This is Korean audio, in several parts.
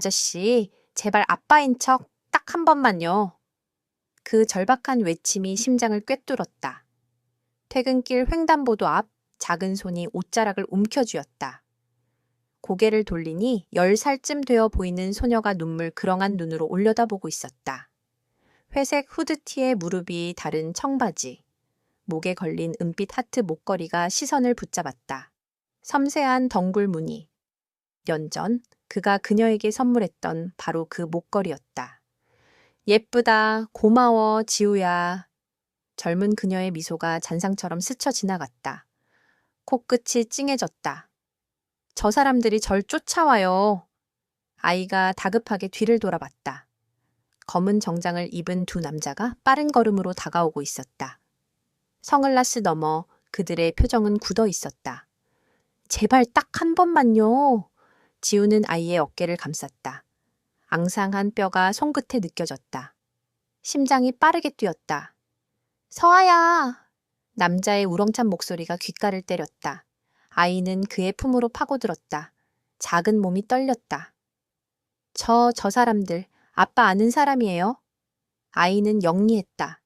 아저씨, 제발 아빠인 척 딱 한 번만요. 그 절박한 외침이 심장을 꿰뚫었다. 퇴근길 횡단보도 앞 작은 손이 옷자락을 움켜쥐었다. 고개를 돌리니 10살쯤 되어 보이는 소녀가 눈물 그렁한 눈으로 올려다보고 있었다. 회색 후드티에 무릎이 다른 청바지, 목에 걸린 은빛 하트 목걸이가 시선을 붙잡았다. 섬세한 덩굴 무늬. 년 전 그가 그녀에게 선물했던 바로 그 목걸이였다. 예쁘다, 고마워, 지우야. 젊은 그녀의 미소가 잔상처럼 스쳐 지나갔다. 코끝이 찡해졌다. 저 사람들이 절 쫓아와요. 아이가 다급하게 뒤를 돌아봤다. 검은 정장을 입은 두 남자가 빠른 걸음으로 다가오고 있었다. 선글라스 너머 그들의 표정은 굳어 있었다. 제발 딱 한 번만요. 지우는 아이의 어깨를 감쌌다. 앙상한 뼈가 손끝에 느껴졌다. 심장이 빠르게 뛰었다. 서아야! 남자의 우렁찬 목소리가 귓가를 때렸다. 아이는 그의 품으로 파고들었다. 작은 몸이 떨렸다. 저 사람들, 아빠 아는 사람이에요? 아이는 영리했다.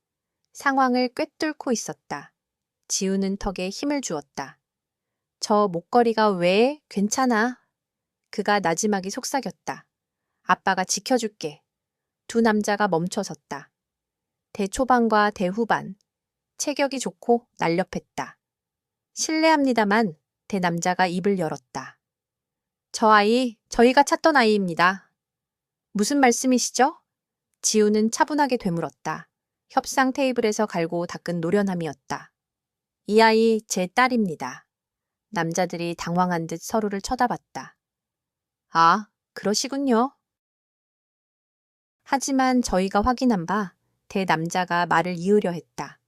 상황을 꿰뚫고 있었다. 지우는 턱에 힘을 주었다. 저 목걸이가 왜? 괜찮아. 그가 나지막이 속삭였다. 아빠가 지켜줄게. 두 남자가 멈춰섰다. 대초반과 대후반. 체격이 좋고 날렵했다. 실례합니다만 대남자가 입을 열었다. 저 아이, 저희가 찾던 아이입니다. 무슨 말씀이시죠? 지우는 차분하게 되물었다. 협상 테이블에서 갈고 닦은 노련함이었다. 이 아이 제 딸입니다. 남자들이 당황한 듯 서로를 쳐다봤다. 아, 그러시군요. 하지만 저희가 확인한 바 대남자가 말을 이으려 했다.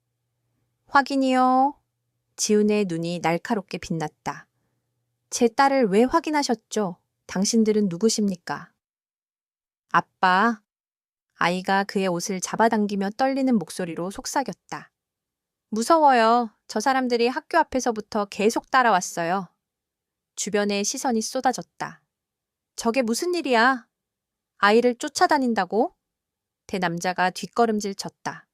확인이요. 지훈의 눈이 날카롭게 빛났다. 제 딸을 왜 확인하셨죠? 당신들은 누구십니까? 아빠. 아이가 그의 옷을 잡아당기며 떨리는 목소리로 속삭였다. 무서워요. 저 사람들이 학교 앞에서부터 계속 따라왔어요. 주변에 시선이 쏟아졌다. 저게 무슨 일이야? 아이를 쫓아다닌다고? 대남자가 뒷걸음질 쳤다.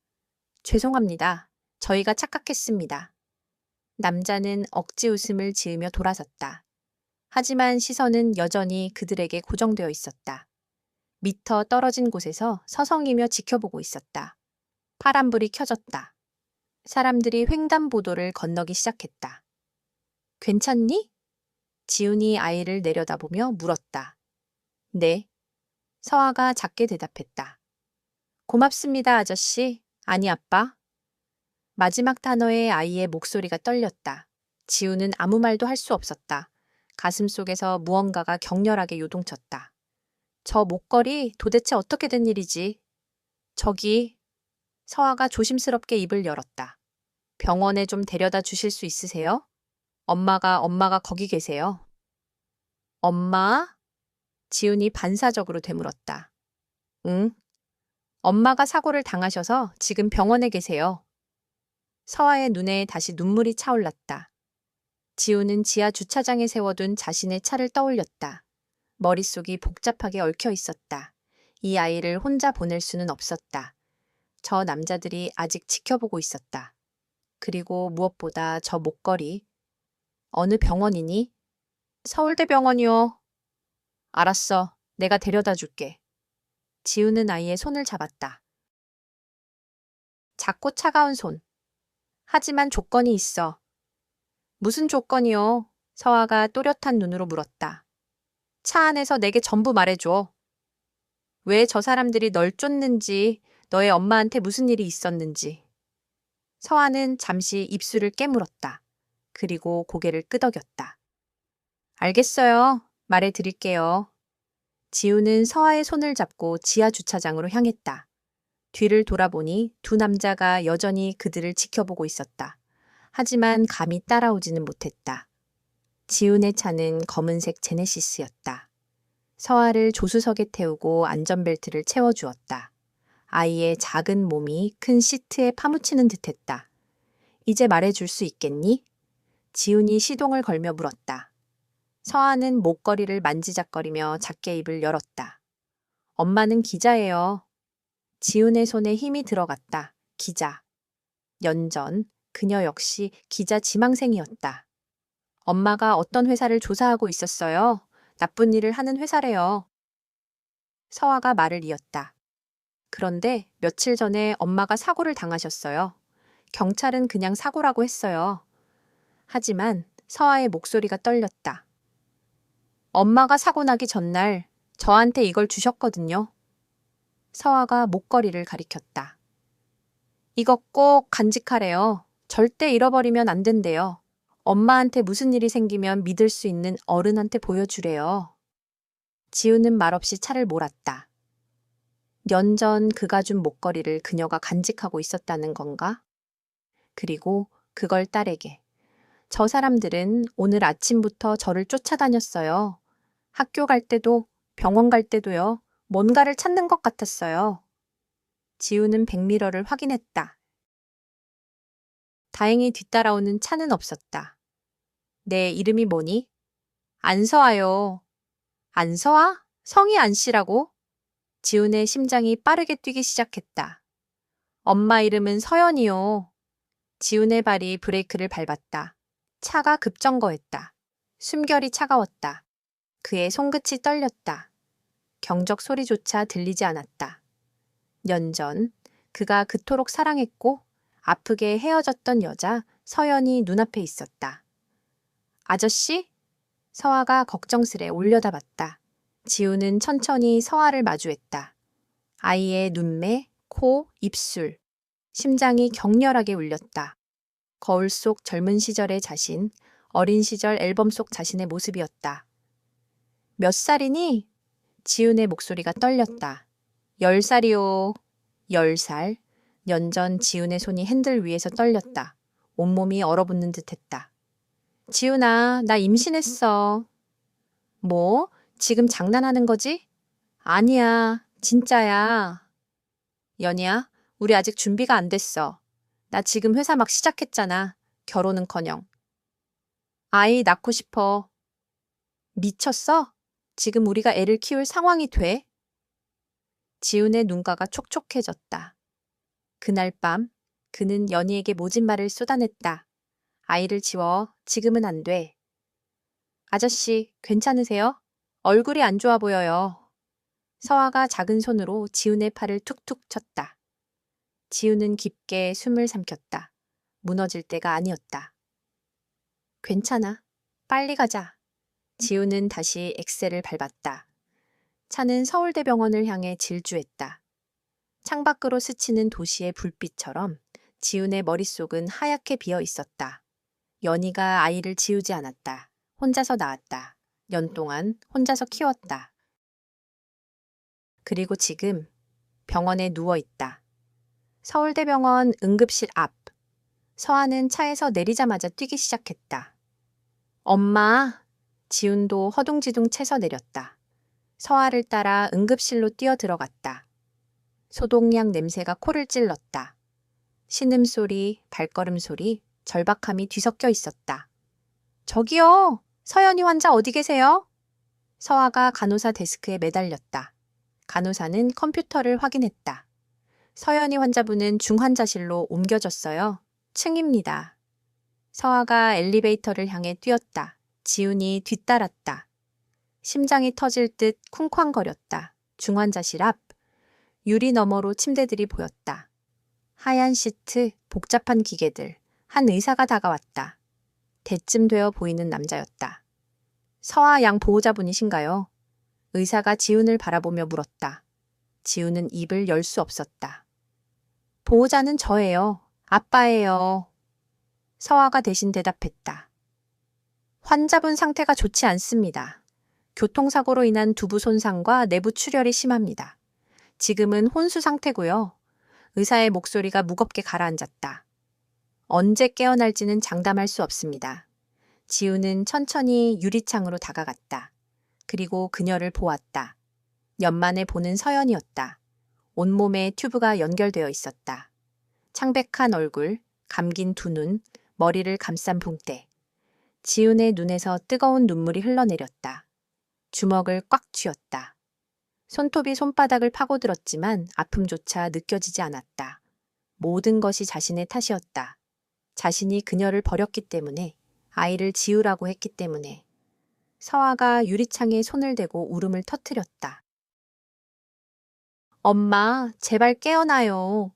죄송합니다. 저희가 착각했습니다. 남자는 억지 웃음을 지으며 돌아섰다. 하지만 시선은 여전히 그들에게 고정되어 있었다. 미터 떨어진 곳에서 서성이며 지켜보고 있었다. 파란불이 켜졌다. 사람들이 횡단보도를 건너기 시작했다. 괜찮니? 지훈이 아이를 내려다보며 물었다. 네. 서아가 작게 대답했다. 고맙습니다, 아저씨. 아니, 아빠. 마지막 단어에 아이의 목소리가 떨렸다. 지우는 아무 말도 할 수 없었다. 가슴 속에서 무언가가 격렬하게 요동쳤다. 저 목걸이 도대체 어떻게 된 일이지? 저기. 서아가 조심스럽게 입을 열었다. 병원에 좀 데려다 주실 수 있으세요? 엄마가 거기 계세요. 엄마? 지훈이 반사적으로 되물었다. 응. 엄마가 사고를 당하셔서 지금 병원에 계세요. 서아의 눈에 다시 눈물이 차올랐다. 지우는 지하 주차장에 세워둔 자신의 차를 떠올렸다. 머릿속이 복잡하게 얽혀 있었다. 이 아이를 혼자 보낼 수는 없었다. 저 남자들이 아직 지켜보고 있었다. 그리고 무엇보다 저 목걸이. 어느 병원이니? 서울대병원이요. 알았어. 내가 데려다 줄게. 지우는 아이의 손을 잡았다. 작고 차가운 손. 하지만 조건이 있어. 무슨 조건이요? 서아가 또렷한 눈으로 물었다. 차 안에서 내게 전부 말해줘. 왜 저 사람들이 널 쫓는지, 너의 엄마한테 무슨 일이 있었는지. 서아는 잠시 입술을 깨물었다. 그리고 고개를 끄덕였다. 알겠어요. 말해드릴게요. 지우는 서아의 손을 잡고 지하 주차장으로 향했다. 뒤를 돌아보니 두 남자가 여전히 그들을 지켜보고 있었다. 하지만 감히 따라오지는 못했다. 지훈의 차는 검은색 제네시스였다. 서아를 조수석에 태우고 안전벨트를 채워주었다. 아이의 작은 몸이 큰 시트에 파묻히는 듯했다. 이제 말해줄 수 있겠니? 지훈이 시동을 걸며 물었다. 서아는 목걸이를 만지작거리며 작게 입을 열었다. 엄마는 기자예요. 지훈의 손에 힘이 들어갔다. 기자. 연전, 그녀 역시 기자 지망생이었다. 엄마가 어떤 회사를 조사하고 있었어요. 나쁜 일을 하는 회사래요. 서아가 말을 이었다. 그런데 며칠 전에 엄마가 사고를 당하셨어요. 경찰은 그냥 사고라고 했어요. 하지만 서아의 목소리가 떨렸다. 엄마가 사고 나기 전날 저한테 이걸 주셨거든요. 서아가 목걸이를 가리켰다. 이거 꼭 간직하래요. 절대 잃어버리면 안 된대요. 엄마한테 무슨 일이 생기면 믿을 수 있는 어른한테 보여주래요. 지우는 말없이 차를 몰았다. 연전 그가 준 목걸이를 그녀가 간직하고 있었다는 건가? 그리고 그걸 딸에게. 저 사람들은 오늘 아침부터 저를 쫓아다녔어요. 학교 갈 때도 병원 갈 때도요. 뭔가를 찾는 것 같았어요. 지우는 백미러를 확인했다. 다행히 뒤따라오는 차는 없었다. 내 이름이 뭐니? 안서아요. 안서아? 성이 안씨라고? 지훈의 심장이 빠르게 뛰기 시작했다. 엄마 이름은 서연이요. 지훈의 발이 브레이크를 밟았다. 차가 급정거했다. 숨결이 차가웠다. 그의 손끝이 떨렸다. 경적 소리조차 들리지 않았다. 연전, 그가 그토록 사랑했고 아프게 헤어졌던 여자 서연이 눈앞에 있었다. 아저씨? 서아가 걱정스레 올려다봤다. 지우는 천천히 서아를 마주했다. 아이의 눈매, 코, 입술. 심장이 격렬하게 울렸다. 거울 속 젊은 시절의 자신, 어린 시절 앨범 속 자신의 모습이었다. 몇 살이니? 지훈의 목소리가 떨렸다. 10살이요. 10살. 연전 지훈의 손이 핸들 위에서 떨렸다. 온몸이 얼어붙는 듯했다. 지훈아, 나 임신했어. 뭐? 지금 장난하는 거지? 아니야, 진짜야. 연희야, 우리 아직 준비가 안 됐어. 나 지금 회사 막 시작했잖아. 결혼은커녕. 아이 낳고 싶어. 미쳤어? 지금 우리가 애를 키울 상황이 돼? 지훈의 눈가가 촉촉해졌다. 그날 밤 그는 연희에게 모진 말을 쏟아냈다. 아이를 지워. 지금은 안 돼. 아저씨, 괜찮으세요? 얼굴이 안 좋아 보여요. 서아가 작은 손으로 지훈의 팔을 툭툭 쳤다. 지훈은 깊게 숨을 삼켰다. 무너질 때가 아니었다. 괜찮아. 빨리 가자. 지훈은 다시 엑셀을 밟았다. 차는 서울대병원을 향해 질주했다. 창밖으로 스치는 도시의 불빛처럼 지훈의 머릿속은 하얗게 비어 있었다. 연희가 아이를 지우지 않았다. 혼자서 낳았다. 년 동안 혼자서 키웠다. 그리고 지금 병원에 누워 있다. 서울대병원 응급실 앞. 서아는 차에서 내리자마자 뛰기 시작했다. 엄마! 지훈도 허둥지둥 채서 내렸다. 서아를 따라 응급실로 뛰어 들어갔다. 소독약 냄새가 코를 찔렀다. 신음소리, 발걸음소리, 절박함이 뒤섞여 있었다. 저기요! 서연이 환자 어디 계세요? 서아가 간호사 데스크에 매달렸다. 간호사는 컴퓨터를 확인했다. 서연이 환자분은 중환자실로 옮겨졌어요. 층입니다. 서아가 엘리베이터를 향해 뛰었다. 지훈이 뒤따랐다. 심장이 터질 듯 쿵쾅거렸다. 중환자실 앞. 유리 너머로 침대들이 보였다. 하얀 시트, 복잡한 기계들. 한 의사가 다가왔다. 대쯤 되어 보이는 남자였다. 서아 양 보호자분이신가요? 의사가 지훈을 바라보며 물었다. 지훈은 입을 열 수 없었다. 보호자는 저예요. 아빠예요. 서아가 대신 대답했다. 환자분 상태가 좋지 않습니다. 교통사고로 인한 두부 손상과 내부 출혈이 심합니다. 지금은 혼수 상태고요. 의사의 목소리가 무겁게 가라앉았다. 언제 깨어날지는 장담할 수 없습니다. 지훈은 천천히 유리창으로 다가갔다. 그리고 그녀를 보았다. 연만에 보는 서연이었다. 온몸에 튜브가 연결되어 있었다. 창백한 얼굴, 감긴 두 눈, 머리를 감싼 붕대. 지훈의 눈에서 뜨거운 눈물이 흘러내렸다. 주먹을 꽉 쥐었다. 손톱이 손바닥을 파고들었지만 아픔조차 느껴지지 않았다. 모든 것이 자신의 탓이었다. 자신이 그녀를 버렸기 때문에, 아이를 지우라고 했기 때문에. 서아가 유리창에 손을 대고 울음을 터뜨렸다. 엄마, 제발 깨어나요.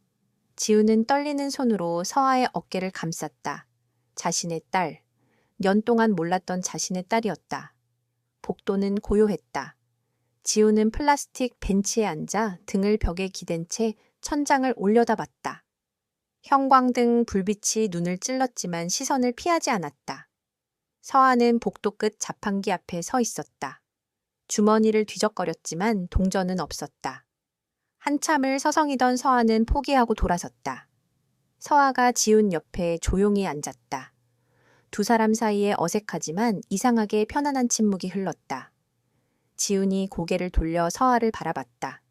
지우는 떨리는 손으로 서아의 어깨를 감쌌다. 자신의 딸, 년 동안 몰랐던 자신의 딸이었다. 복도는 고요했다. 지우는 플라스틱 벤치에 앉아 등을 벽에 기댄 채 천장을 올려다봤다. 형광등 불빛이 눈을 찔렀지만 시선을 피하지 않았다. 서아는 복도 끝 자판기 앞에 서 있었다. 주머니를 뒤적거렸지만 동전은 없었다. 한참을 서성이던 서아는 포기하고 돌아섰다. 서아가 지훈 옆에 조용히 앉았다. 두 사람 사이에 어색하지만 이상하게 편안한 침묵이 흘렀다. 지훈이 고개를 돌려 서아를 바라봤다.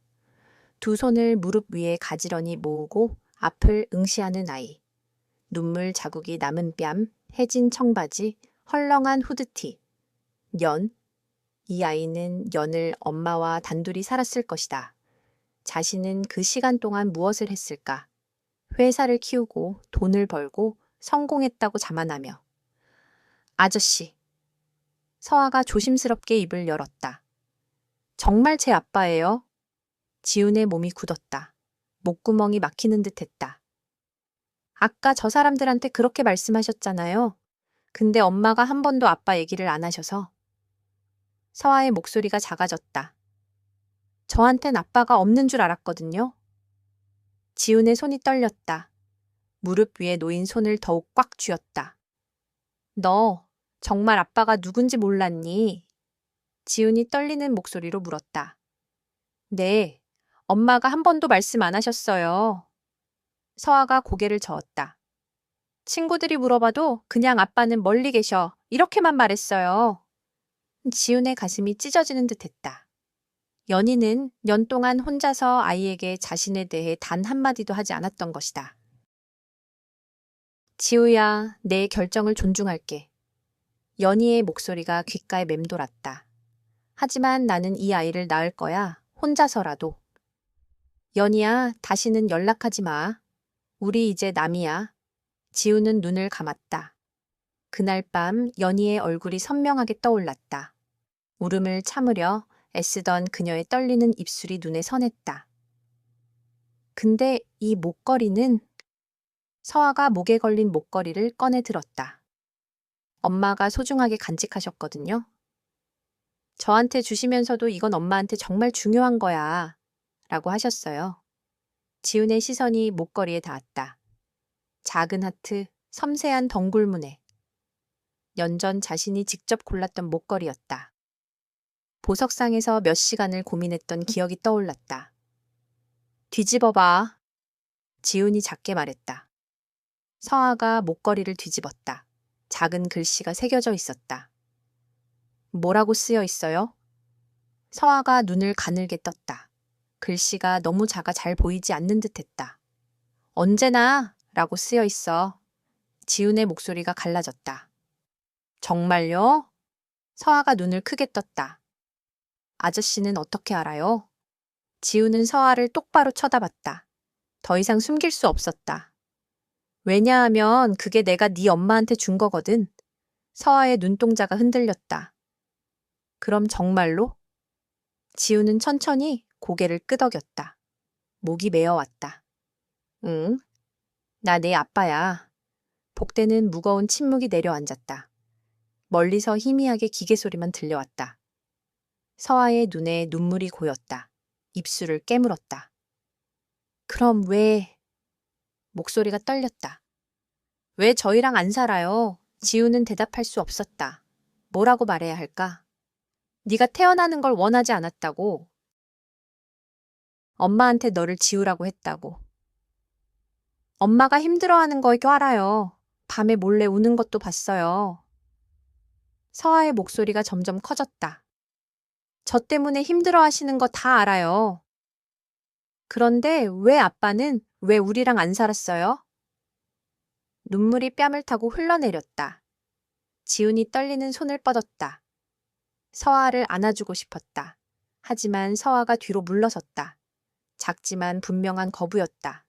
두 손을 무릎 위에 가지런히 모으고 앞을 응시하는 아이. 눈물 자국이 남은 뺨, 해진 청바지, 헐렁한 후드티. 연. 이 아이는 연을 엄마와 단둘이 살았을 것이다. 자신은 그 시간 동안 무엇을 했을까? 회사를 키우고 돈을 벌고 성공했다고 자만하며. 아저씨. 서아가 조심스럽게 입을 열었다. 정말 제 아빠예요? 지훈의 몸이 굳었다. 목구멍이 막히는 듯 했다. 아까 저 사람들한테 그렇게 말씀하셨잖아요. 근데 엄마가 한 번도 아빠 얘기를 안 하셔서. 서아의 목소리가 작아졌다. 저한텐 아빠가 없는 줄 알았거든요. 지훈의 손이 떨렸다. 무릎 위에 놓인 손을 더욱 꽉 쥐었다. 너 정말 아빠가 누군지 몰랐니? 지훈이 떨리는 목소리로 물었다. 네, 엄마가 한 번도 말씀 안 하셨어요. 서아가 고개를 저었다. 친구들이 물어봐도 그냥 아빠는 멀리 계셔. 이렇게만 말했어요. 지훈의 가슴이 찢어지는 듯 했다. 연희는 년 동안 혼자서 아이에게 자신에 대해 단 한마디도 하지 않았던 것이다. 지우야, 내 결정을 존중할게. 연희의 목소리가 귓가에 맴돌았다. 하지만 나는 이 아이를 낳을 거야. 혼자서라도. 연희야, 다시는 연락하지 마. 우리 이제 남이야. 지우는 눈을 감았다. 그날 밤 연희의 얼굴이 선명하게 떠올랐다. 울음을 참으려 애쓰던 그녀의 떨리는 입술이 눈에 선했다. 근데 이 목걸이는. 서아가 목에 걸린 목걸이를 꺼내 들었다. 엄마가 소중하게 간직하셨거든요. 저한테 주시면서도 이건 엄마한테 정말 중요한 거야. 라고 하셨어요. 지훈의 시선이 목걸이에 닿았다. 작은 하트, 섬세한 덩굴무늬. 연전 자신이 직접 골랐던 목걸이였다. 보석상에서 몇 시간을 고민했던 기억이 떠올랐다. 뒤집어봐. 지훈이 작게 말했다. 서아가 목걸이를 뒤집었다. 작은 글씨가 새겨져 있었다. 뭐라고 쓰여 있어요? 서아가 눈을 가늘게 떴다. 글씨가 너무 작아 잘 보이지 않는 듯 했다. 언제나 라고 쓰여 있어. 지훈의 목소리가 갈라졌다. 정말요? 서아가 눈을 크게 떴다. 아저씨는 어떻게 알아요? 지훈은 서아를 똑바로 쳐다봤다. 더 이상 숨길 수 없었다. 왜냐하면 그게 내가 네 엄마한테 준 거거든. 서아의 눈동자가 흔들렸다. 그럼 정말로? 지훈은 천천히 고개를 끄덕였다. 목이 메어왔다. 응, 나 내 아빠야. 복대는 무거운 침묵이 내려앉았다. 멀리서 희미하게 기계 소리만 들려왔다. 서아의 눈에 눈물이 고였다. 입술을 깨물었다. 그럼 왜? 목소리가 떨렸다. 왜 저희랑 안 살아요? 지우는 대답할 수 없었다. 뭐라고 말해야 할까? 네가 태어나는 걸 원하지 않았다고. 엄마한테 너를 지우라고 했다고. 엄마가 힘들어하는 거이거 알아요. 밤에 몰래 우는 것도 봤어요. 서아의 목소리가 점점 커졌다. 저 때문에 힘들어하시는 거 다 알아요. 그런데 왜 아빠는 왜 우리랑 안 살았어요? 눈물이 뺨을 타고 흘러내렸다. 지훈이 떨리는 손을 뻗었다. 서아를 안아주고 싶었다. 하지만 서아가 뒤로 물러섰다. 작지만 분명한 거부였다.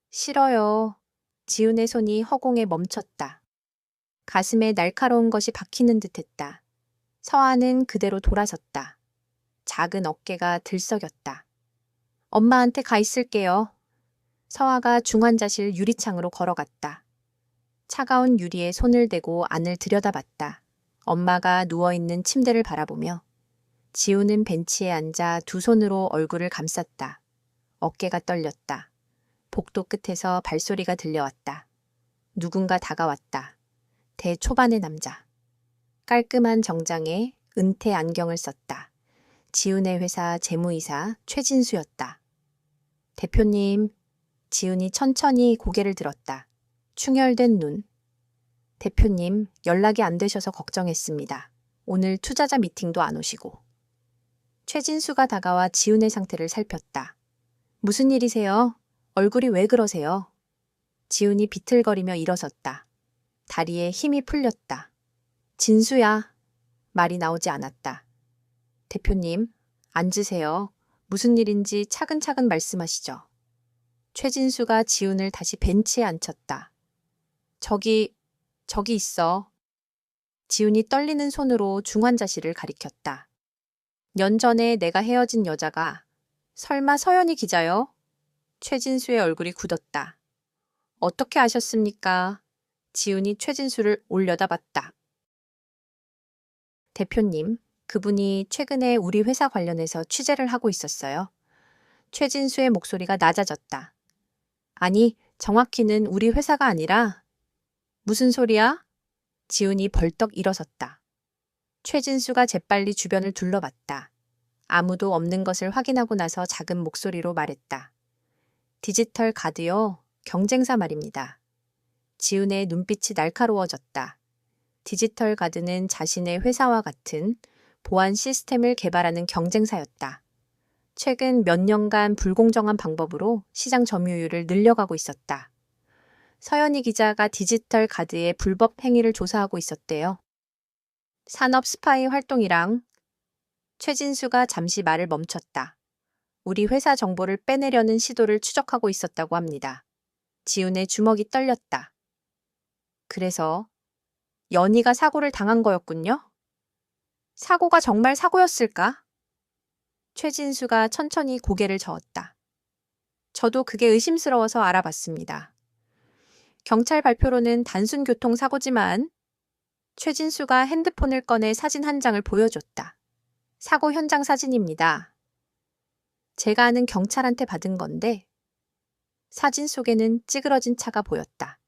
싫어요. 지훈의 손이 허공에 멈췄다. 가슴에 날카로운 것이 박히는 듯했다. 서아는 그대로 돌아섰다. 작은 어깨가 들썩였다. 엄마한테 가 있을게요. 서아가 중환자실 유리창으로 걸어갔다. 차가운 유리에 손을 대고 안을 들여다봤다. 엄마가 누워있는 침대를 바라보며 지우는 벤치에 앉아 두 손으로 얼굴을 감쌌다. 어깨가 떨렸다. 복도 끝에서 발소리가 들려왔다. 누군가 다가왔다. 대초반의 남자. 깔끔한 정장에 은퇴 안경을 썼다. 지훈의 회사 재무이사 최진수였다. 대표님, 지훈이 천천히 고개를 들었다. 충혈된 눈. 대표님, 연락이 안 되셔서 걱정했습니다. 오늘 투자자 미팅도 안 오시고. 최진수가 다가와 지훈의 상태를 살폈다. 무슨 일이세요? 얼굴이 왜 그러세요? 지훈이 비틀거리며 일어섰다. 다리에 힘이 풀렸다. 진수야. 말이 나오지 않았다. 대표님, 앉으세요. 무슨 일인지 차근차근 말씀하시죠. 최진수가 지훈을 다시 벤치에 앉혔다. 저기 있어. 지훈이 떨리는 손으로 중환자실을 가리켰다. 년 전에 내가 헤어진 여자가 설마 서연이 기자요? 최진수의 얼굴이 굳었다. 어떻게 아셨습니까? 지훈이 최진수를 올려다봤다. 대표님, 그분이 최근에 우리 회사 관련해서 취재를 하고 있었어요. 최진수의 목소리가 낮아졌다. 아니, 정확히는 우리 회사가 아니라 무슨 소리야? 지훈이 벌떡 일어섰다. 최진수가 재빨리 주변을 둘러봤다. 아무도 없는 것을 확인하고 나서 작은 목소리로 말했다. 디지털 가드요. 경쟁사 말입니다. 지훈의 눈빛이 날카로워졌다. 디지털 가드는 자신의 회사와 같은 보안 시스템을 개발하는 경쟁사였다. 최근 몇 년간 불공정한 방법으로 시장 점유율을 늘려가고 있었다. 서연희 기자가 디지털 가드의 불법 행위를 조사하고 있었대요. 산업 스파이 활동이랑. 최진수가 잠시 말을 멈췄다. 우리 회사 정보를 빼내려는 시도를 추적하고 있었다고 합니다. 지훈의 주먹이 떨렸다. 그래서 연희가 사고를 당한 거였군요? 사고가 정말 사고였을까? 최진수가 천천히 고개를 저었다. 저도 그게 의심스러워서 알아봤습니다. 경찰 발표로는 단순 교통사고지만 최진수가 핸드폰을 꺼내 사진 한 장을 보여줬다. 사고 현장 사진입니다. 제가 아는 경찰한테 받은 건데 사진 속에는 찌그러진 차가 보였다.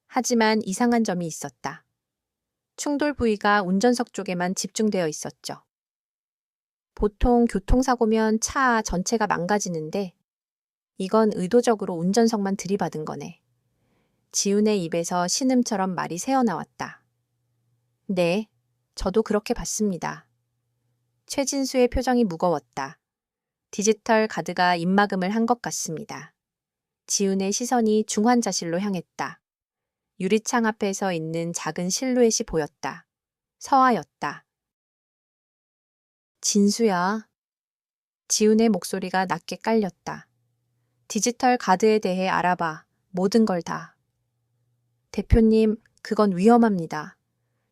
하지만 이상한 점이 있었다. 충돌 부위가 운전석 쪽에만 집중되어 있었죠. 보통 교통사고면 차 전체가 망가지는데 이건 의도적으로 운전석만 들이받은 거네. 지훈의 입에서 신음처럼 말이 새어나왔다. 네, 저도 그렇게 봤습니다. 최진수의 표정이 무거웠다. 디지털 가드가 입막음을 한 것 같습니다. 지훈의 시선이 중환자실로 향했다. 유리창 앞에 서 있는 작은 실루엣이 보였다. 서아였다. 진수야. 지훈의 목소리가 낮게 깔렸다. 디지털 가드에 대해 알아봐. 모든 걸 다. 대표님, 그건 위험합니다.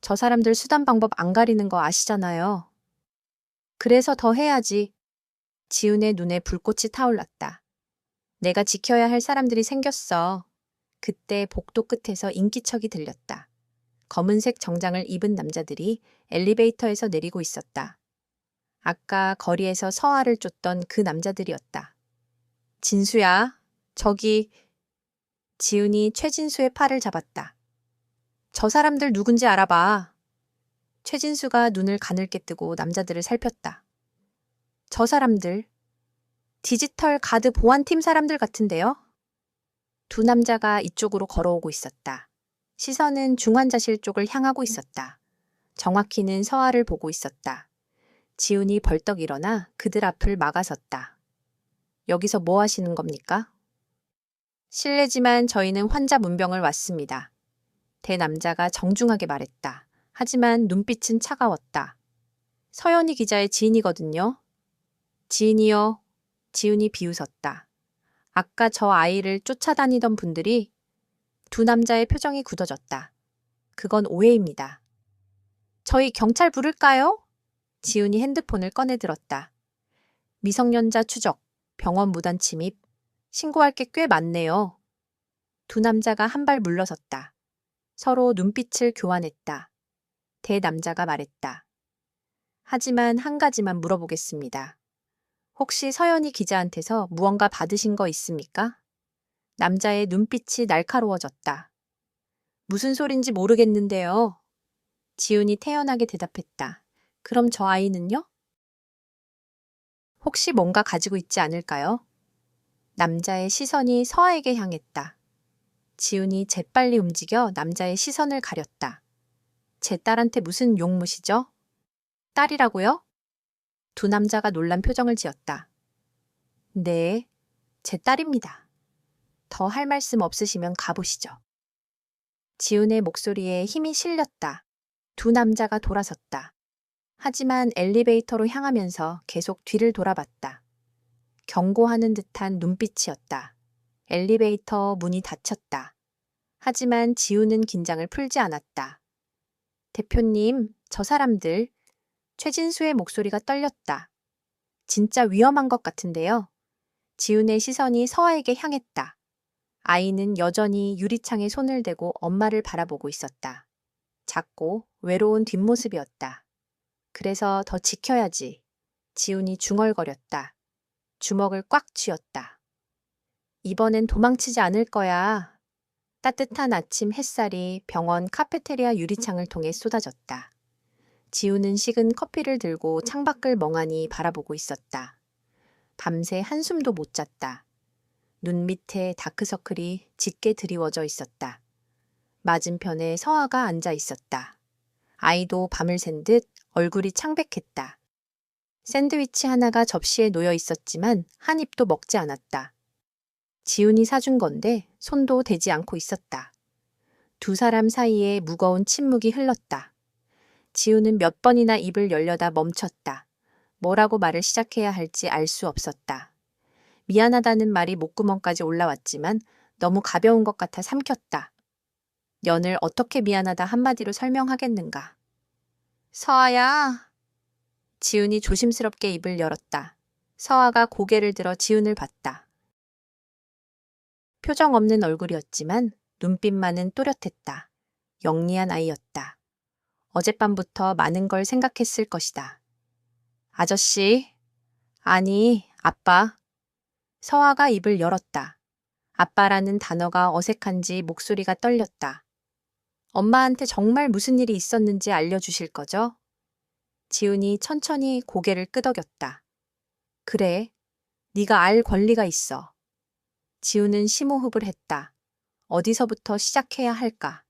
저 사람들 수단 방법 안 가리는 거 아시잖아요. 그래서 더 해야지. 지훈의 눈에 불꽃이 타올랐다. 내가 지켜야 할 사람들이 생겼어. 그때 복도 끝에서 인기척이 들렸다. 검은색 정장을 입은 남자들이 엘리베이터에서 내리고 있었다. 아까 거리에서 서아를 쫓던 그 남자들이었다. 진수야, 저기. 지훈이 최진수의 팔을 잡았다. 저 사람들 누군지 알아봐. 최진수가 눈을 가늘게 뜨고 남자들을 살폈다. 저 사람들, 디지털 가드 보안팀 사람들 같은데요? 두 남자가 이쪽으로 걸어오고 있었다. 시선은 중환자실 쪽을 향하고 있었다. 정확히는 서아를 보고 있었다. 지훈이 벌떡 일어나 그들 앞을 막아섰다. 여기서 뭐 하시는 겁니까? 실례지만 저희는 환자 문병을 왔습니다. 대남자가 정중하게 말했다. 하지만 눈빛은 차가웠다. 서연희 기자의 지인이거든요. 지은이요. 지은이 비웃었다. 아까 저 아이를 쫓아다니던 분들이 두 남자의 표정이 굳어졌다. 그건 오해입니다. 저희 경찰 부를까요? 지은이 핸드폰을 꺼내 들었다. 미성년자 추적, 병원 무단 침입, 신고할 게 꽤 많네요. 두 남자가 한 발 물러섰다. 서로 눈빛을 교환했다. 대남자가 말했다. 하지만 한 가지만 물어보겠습니다. 혹시 서연이 기자한테서 무언가 받으신 거 있습니까? 남자의 눈빛이 날카로워졌다. 무슨 소린지 모르겠는데요. 지훈이 태연하게 대답했다. 그럼 저 아이는요? 혹시 뭔가 가지고 있지 않을까요? 남자의 시선이 서아에게 향했다. 지훈이 재빨리 움직여 남자의 시선을 가렸다. 제 딸한테 무슨 용무시죠? 딸이라고요? 두 남자가 놀란 표정을 지었다. 네, 제 딸입니다. 더 할 말씀 없으시면 가보시죠. 지훈의 목소리에 힘이 실렸다. 두 남자가 돌아섰다. 하지만 엘리베이터로 향하면서 계속 뒤를 돌아봤다. 경고하는 듯한 눈빛이었다. 엘리베이터 문이 닫혔다. 하지만 지훈은 긴장을 풀지 않았다. 대표님, 저 사람들. 최진수의 목소리가 떨렸다. 진짜 위험한 것 같은데요. 지훈의 시선이 서아에게 향했다. 아이는 여전히 유리창에 손을 대고 엄마를 바라보고 있었다. 작고 외로운 뒷모습이었다. 그래서 더 지켜야지. 지훈이 중얼거렸다. 주먹을 꽉 쥐었다. 이번엔 도망치지 않을 거야. 따뜻한 아침 햇살이 병원 카페테리아 유리창을 통해 쏟아졌다. 지훈은 식은 커피를 들고 창밖을 멍하니 바라보고 있었다. 밤새 한숨도 못 잤다. 눈 밑에 다크서클이 짙게 드리워져 있었다. 맞은편에 서아가 앉아 있었다. 아이도 밤을 샌 듯 얼굴이 창백했다. 샌드위치 하나가 접시에 놓여 있었지만 한 입도 먹지 않았다. 지훈이 사준 건데 손도 대지 않고 있었다. 두 사람 사이에 무거운 침묵이 흘렀다. 지훈은 몇 번이나 입을 열려다 멈췄다. 뭐라고 말을 시작해야 할지 알 수 없었다. 미안하다는 말이 목구멍까지 올라왔지만 너무 가벼운 것 같아 삼켰다. 연을 어떻게 미안하다 한마디로 설명하겠는가. 서아야. 지훈이 조심스럽게 입을 열었다. 서아가 고개를 들어 지훈을 봤다. 표정 없는 얼굴이었지만 눈빛만은 또렷했다. 영리한 아이였다. 어젯밤부터 많은 걸 생각했을 것이다. 아저씨. 아니, 아빠. 서아가 입을 열었다. 아빠라는 단어가 어색한지 목소리가 떨렸다. 엄마한테 정말 무슨 일이 있었는지 알려주실 거죠? 지훈이 천천히 고개를 끄덕였다. 그래, 네가 알 권리가 있어. 지훈은 심호흡을 했다. 어디서부터 시작해야 할까?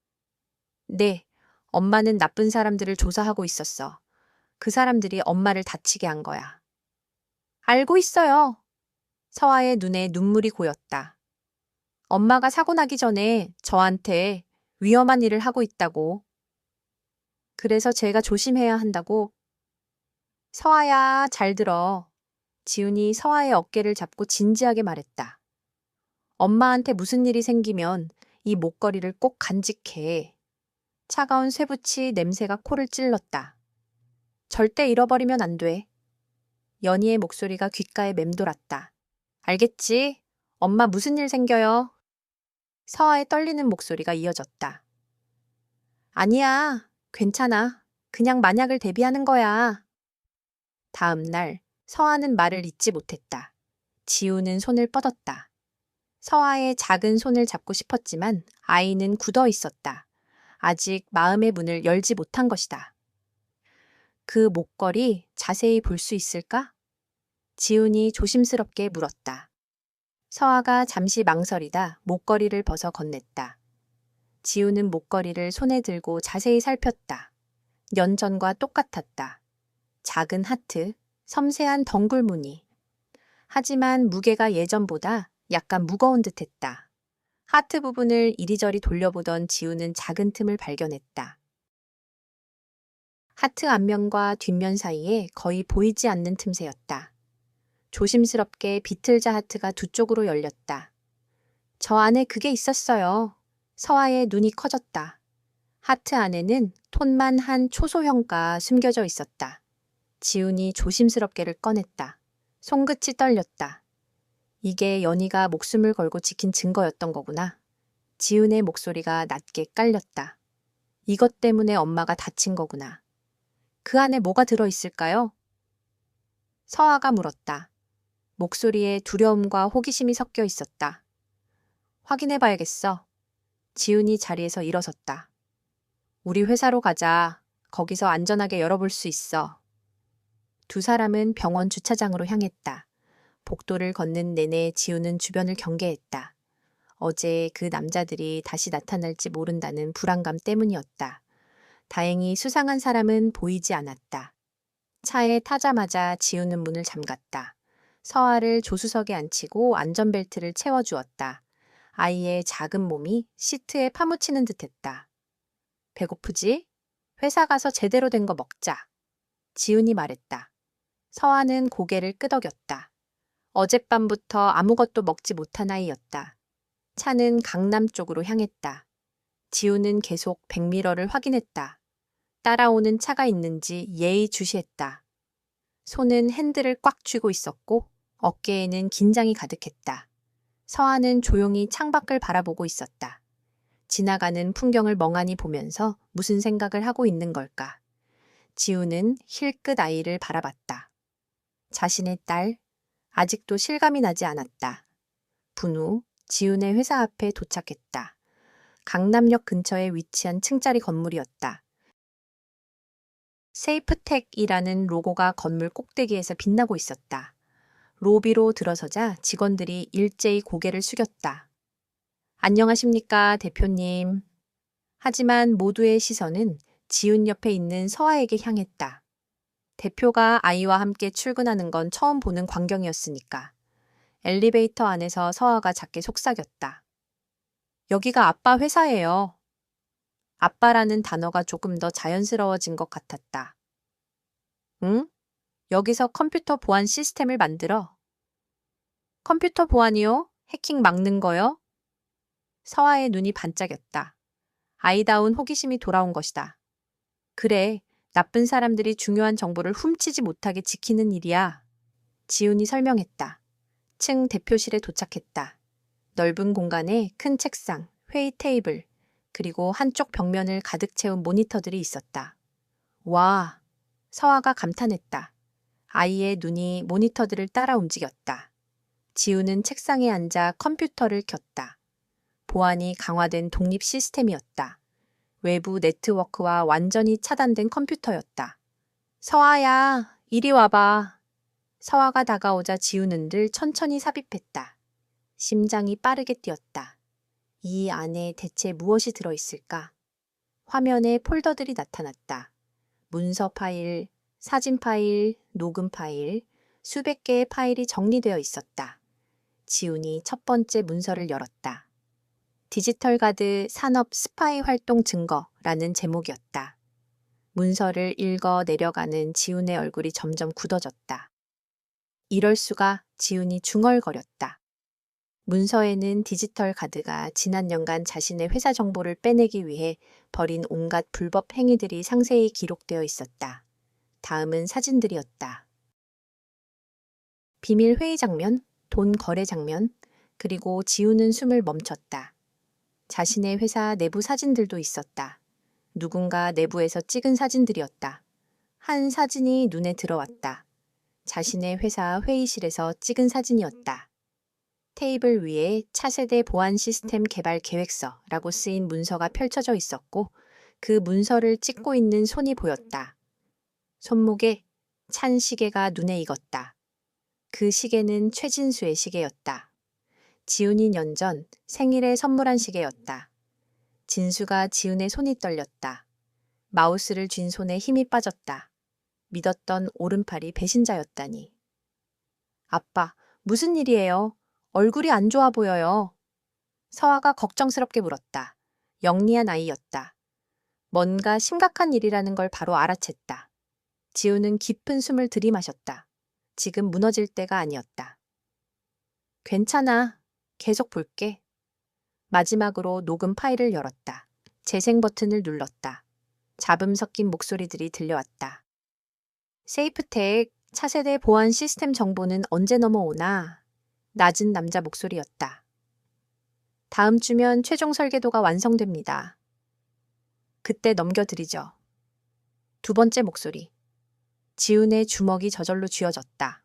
네, 엄마는 나쁜 사람들을 조사하고 있었어. 그 사람들이 엄마를 다치게 한 거야. 알고 있어요. 서아의 눈에 눈물이 고였다. 엄마가 사고 나기 전에 저한테 위험한 일을 하고 있다고. 그래서 제가 조심해야 한다고. 서아야, 잘 들어. 지훈이 서아의 어깨를 잡고 진지하게 말했다. 엄마한테 무슨 일이 생기면 이 목걸이를 꼭 간직해. 차가운 쇠붙이 냄새가 코를 찔렀다. 절대 잃어버리면 안 돼. 연희의 목소리가 귓가에 맴돌았다. 알겠지? 엄마 무슨 일 생겨요? 서아의 떨리는 목소리가 이어졌다. 아니야, 괜찮아. 그냥 만약을 대비하는 거야. 다음 날 서아는 말을 잇지 못했다. 지우는 손을 뻗었다. 서아의 작은 손을 잡고 싶었지만 아이는 굳어 있었다. 아직 마음의 문을 열지 못한 것이다. 그 목걸이 자세히 볼 수 있을까? 지훈이 조심스럽게 물었다. 서아가 잠시 망설이다 목걸이를 벗어 건넸다. 지훈은 목걸이를 손에 들고 자세히 살폈다. 연전과 똑같았다. 작은 하트, 섬세한 덩굴 무늬. 하지만 무게가 예전보다 약간 무거운 듯했다. 하트 부분을 이리저리 돌려보던 지훈은 작은 틈을 발견했다. 하트 앞면과 뒷면 사이에 거의 보이지 않는 틈새였다. 조심스럽게 비틀자 하트가 두 쪽으로 열렸다. 저 안에 그게 있었어요. 서아의 눈이 커졌다. 하트 안에는 톤만 한 초소형가 숨겨져 있었다. 지훈이 조심스럽게를 꺼냈다. 손끝이 떨렸다. 이게 연희가 목숨을 걸고 지킨 증거였던 거구나. 지훈의 목소리가 낮게 깔렸다. 이것 때문에 엄마가 다친 거구나. 그 안에 뭐가 들어있을까요? 서아가 물었다. 목소리에 두려움과 호기심이 섞여 있었다. 확인해봐야겠어. 지훈이 자리에서 일어섰다. 우리 회사로 가자. 거기서 안전하게 열어볼 수 있어. 두 사람은 병원 주차장으로 향했다. 복도를 걷는 내내 지훈은 주변을 경계했다. 어제 그 남자들이 다시 나타날지 모른다는 불안감 때문이었다. 다행히 수상한 사람은 보이지 않았다. 차에 타자마자 지훈은 문을 잠갔다. 서아를 조수석에 앉히고 안전벨트를 채워주었다. 아이의 작은 몸이 시트에 파묻히는 듯했다. 배고프지? 회사 가서 제대로 된 거 먹자. 지훈이 말했다. 서아는 고개를 끄덕였다. 어젯밤부터 아무것도 먹지 못한 아이였다. 차는 강남 쪽으로 향했다. 지훈은 계속 백미러를 확인했다. 따라오는 차가 있는지 예의주시했다. 손은 핸들을 꽉 쥐고 있었고 어깨에는 긴장이 가득했다. 서아는 조용히 창밖을 바라보고 있었다. 지나가는 풍경을 멍하니 보면서 무슨 생각을 하고 있는 걸까? 지훈은 힐끗 아이를 바라봤다. 자신의 딸, 아직도 실감이 나지 않았다. 분후, 지훈의 회사 앞에 도착했다. 강남역 근처에 위치한 층짜리 건물이었다. 세이프텍이라는 로고가 건물 꼭대기에서 빛나고 있었다. 로비로 들어서자 직원들이 일제히 고개를 숙였다. 안녕하십니까, 대표님. 하지만 모두의 시선은 지훈 옆에 있는 서아에게 향했다. 대표가 아이와 함께 출근하는 건 처음 보는 광경이었으니까. 엘리베이터 안에서 서아가 작게 속삭였다. 여기가 아빠 회사예요. 아빠라는 단어가 조금 더 자연스러워진 것 같았다. 응? 여기서 컴퓨터 보안 시스템을 만들어. 컴퓨터 보안이요? 해킹 막는 거요? 서아의 눈이 반짝였다. 아이다운 호기심이 돌아온 것이다. 그래, 나쁜 사람들이 중요한 정보를 훔치지 못하게 지키는 일이야. 지훈이 설명했다. 층 대표실에 도착했다. 넓은 공간에 큰 책상, 회의 테이블, 그리고 한쪽 벽면을 가득 채운 모니터들이 있었다. 와, 서아가 감탄했다. 아이의 눈이 모니터들을 따라 움직였다. 지훈은 책상에 앉아 컴퓨터를 켰다. 보안이 강화된 독립 시스템이었다. 외부 네트워크와 완전히 차단된 컴퓨터였다. 서아야, 이리 와봐. 서아가 다가오자 지훈은 늘 천천히 삽입했다. 심장이 빠르게 뛰었다. 이 안에 대체 무엇이 들어있을까? 화면에 폴더들이 나타났다. 문서 파일, 사진 파일, 녹음 파일, 수백 개의 파일이 정리되어 있었다. 지훈이 첫 번째 문서를 열었다. 디지털 가드 산업 스파이 활동 증거라는 제목이었다. 문서를 읽어 내려가는 지훈의 얼굴이 점점 굳어졌다. 이럴 수가. 지훈이 중얼거렸다. 문서에는 디지털 가드가 지난 년간 자신의 회사 정보를 빼내기 위해 벌인 온갖 불법 행위들이 상세히 기록되어 있었다. 다음은 사진들이었다. 비밀 회의 장면, 돈 거래 장면, 그리고 지훈은 숨을 멈췄다. 자신의 회사 내부 사진들도 있었다. 누군가 내부에서 찍은 사진들이었다. 한 사진이 눈에 들어왔다. 자신의 회사 회의실에서 찍은 사진이었다. 테이블 위에 차세대 보안 시스템 개발 계획서라고 쓰인 문서가 펼쳐져 있었고 그 문서를 찍고 있는 손이 보였다. 손목에 찬 시계가 눈에 익었다. 그 시계는 최진수의 시계였다. 지훈이 년 전 생일에 선물한 시계였다. 진수가 지훈의 손이 떨렸다. 마우스를 쥔 손에 힘이 빠졌다. 믿었던 오른팔이 배신자였다니. 아빠, 무슨 일이에요? 얼굴이 안 좋아 보여요. 서아가 걱정스럽게 물었다. 영리한 아이였다. 뭔가 심각한 일이라는 걸 바로 알아챘다. 지훈은 깊은 숨을 들이마셨다. 지금 무너질 때가 아니었다. 괜찮아. 계속 볼게. 마지막으로 녹음 파일을 열었다. 재생 버튼을 눌렀다. 잡음 섞인 목소리들이 들려왔다. 세이프텍 차세대 보안 시스템 정보는 언제 넘어오나? 낮은 남자 목소리였다. 다음 주면 최종 설계도가 완성됩니다. 그때 넘겨드리죠. 두 번째 목소리. 지훈의 주먹이 저절로 쥐어졌다.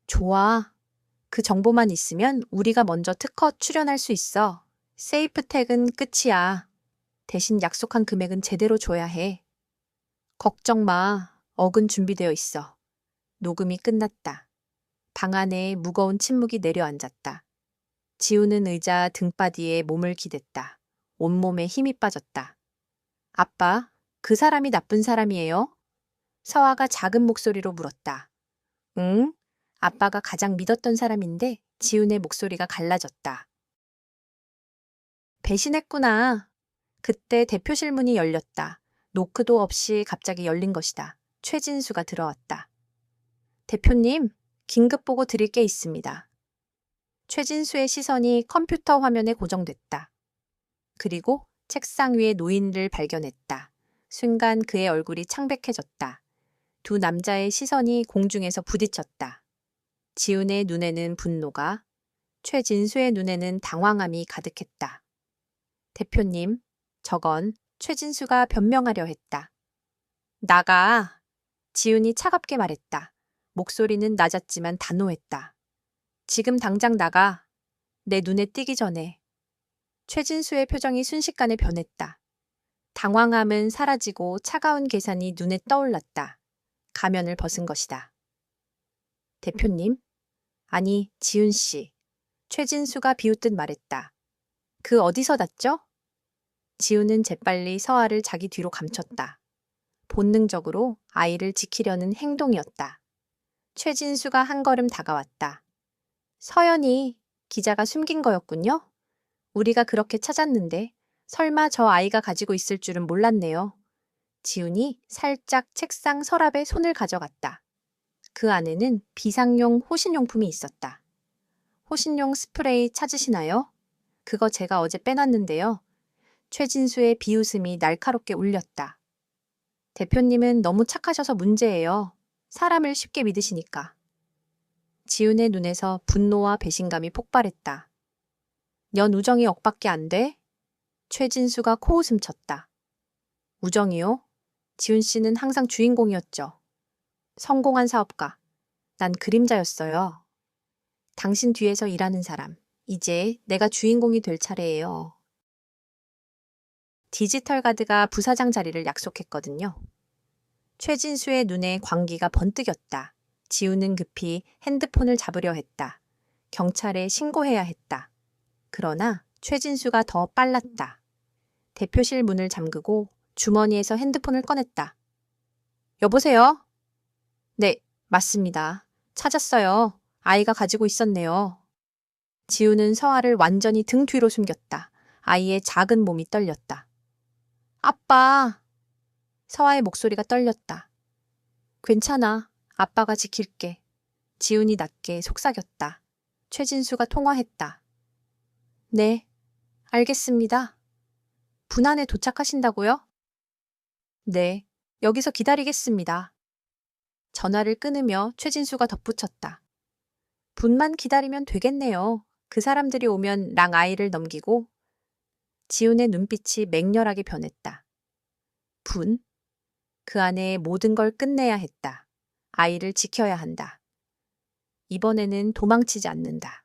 좋아. 그 정보만 있으면 우리가 먼저 특허 출연할 수 있어. 세이프텍은 끝이야. 대신 약속한 금액은 제대로 줘야 해. 걱정 마. 억은 준비되어 있어. 녹음이 끝났다. 방 안에 무거운 침묵이 내려앉았다. 지우는 의자 등바디에 몸을 기댔다. 온몸에 힘이 빠졌다. 아빠, 그 사람이 나쁜 사람이에요? 서아가 작은 목소리로 물었다. 응? 아빠가 가장 믿었던 사람인데 지훈의 목소리가 갈라졌다. 배신했구나. 그때 대표실 문이 열렸다. 노크도 없이 갑자기 열린 것이다. 최진수가 들어왔다. 대표님, 긴급 보고 드릴 게 있습니다. 최진수의 시선이 컴퓨터 화면에 고정됐다. 그리고 책상 위에 노인을 발견했다. 순간 그의 얼굴이 창백해졌다. 두 남자의 시선이 공중에서 부딪혔다. 지훈의 눈에는 분노가, 최진수의 눈에는 당황함이 가득했다. 대표님, 저건 최진수가 변명하려 했다. 나가. 지훈이 차갑게 말했다. 목소리는 낮았지만 단호했다. 지금 당장 나가. 내 눈에 띄기 전에. 최진수의 표정이 순식간에 변했다. 당황함은 사라지고 차가운 계산이 눈에 떠올랐다. 가면을 벗은 것이다. 대표님? 아니, 지훈 씨. 최진수가 비웃듯 말했다. 그 어디서 났죠? 지훈은 재빨리 서아를 자기 뒤로 감췄다. 본능적으로 아이를 지키려는 행동이었다. 최진수가 한 걸음 다가왔다. 서연이 기자가 숨긴 거였군요? 우리가 그렇게 찾았는데 설마 저 아이가 가지고 있을 줄은 몰랐네요. 지훈이 살짝 책상 서랍에 손을 가져갔다. 그 안에는 비상용 호신용품이 있었다. 호신용 스프레이 찾으시나요? 그거 제가 어제 빼놨는데요. 최진수의 비웃음이 날카롭게 울렸다. 대표님은 너무 착하셔서 문제예요. 사람을 쉽게 믿으시니까. 지훈의 눈에서 분노와 배신감이 폭발했다. 년 우정이 억밖에 안 돼? 최진수가 코웃음 쳤다. 우정이요? 지훈 씨는 항상 주인공이었죠. 성공한 사업가. 난 그림자였어요. 당신 뒤에서 일하는 사람. 이제 내가 주인공이 될 차례예요. 디지털 가드가 부사장 자리를 약속했거든요. 최진수의 눈에 광기가 번뜩였다. 지우는 급히 핸드폰을 잡으려 했다. 경찰에 신고해야 했다. 그러나 최진수가 더 빨랐다. 대표실 문을 잠그고 주머니에서 핸드폰을 꺼냈다. 여보세요? 네, 맞습니다. 찾았어요. 아이가 가지고 있었네요. 지우는 서아를 완전히 등 뒤로 숨겼다. 아이의 작은 몸이 떨렸다. 아빠! 서아의 목소리가 떨렸다. 괜찮아. 아빠가 지킬게. 지훈이 낮게 속삭였다. 최진수가 통화했다. 네, 알겠습니다. 분안에 도착하신다고요? 네, 여기서 기다리겠습니다. 전화를 끊으며 최진수가 덧붙였다. 분만 기다리면 되겠네요. 그 사람들이 오면 랑 아이를 넘기고. 지훈의 눈빛이 맹렬하게 변했다. 분? 그 안에 모든 걸 끝내야 했다. 아이를 지켜야 한다. 이번에는 도망치지 않는다.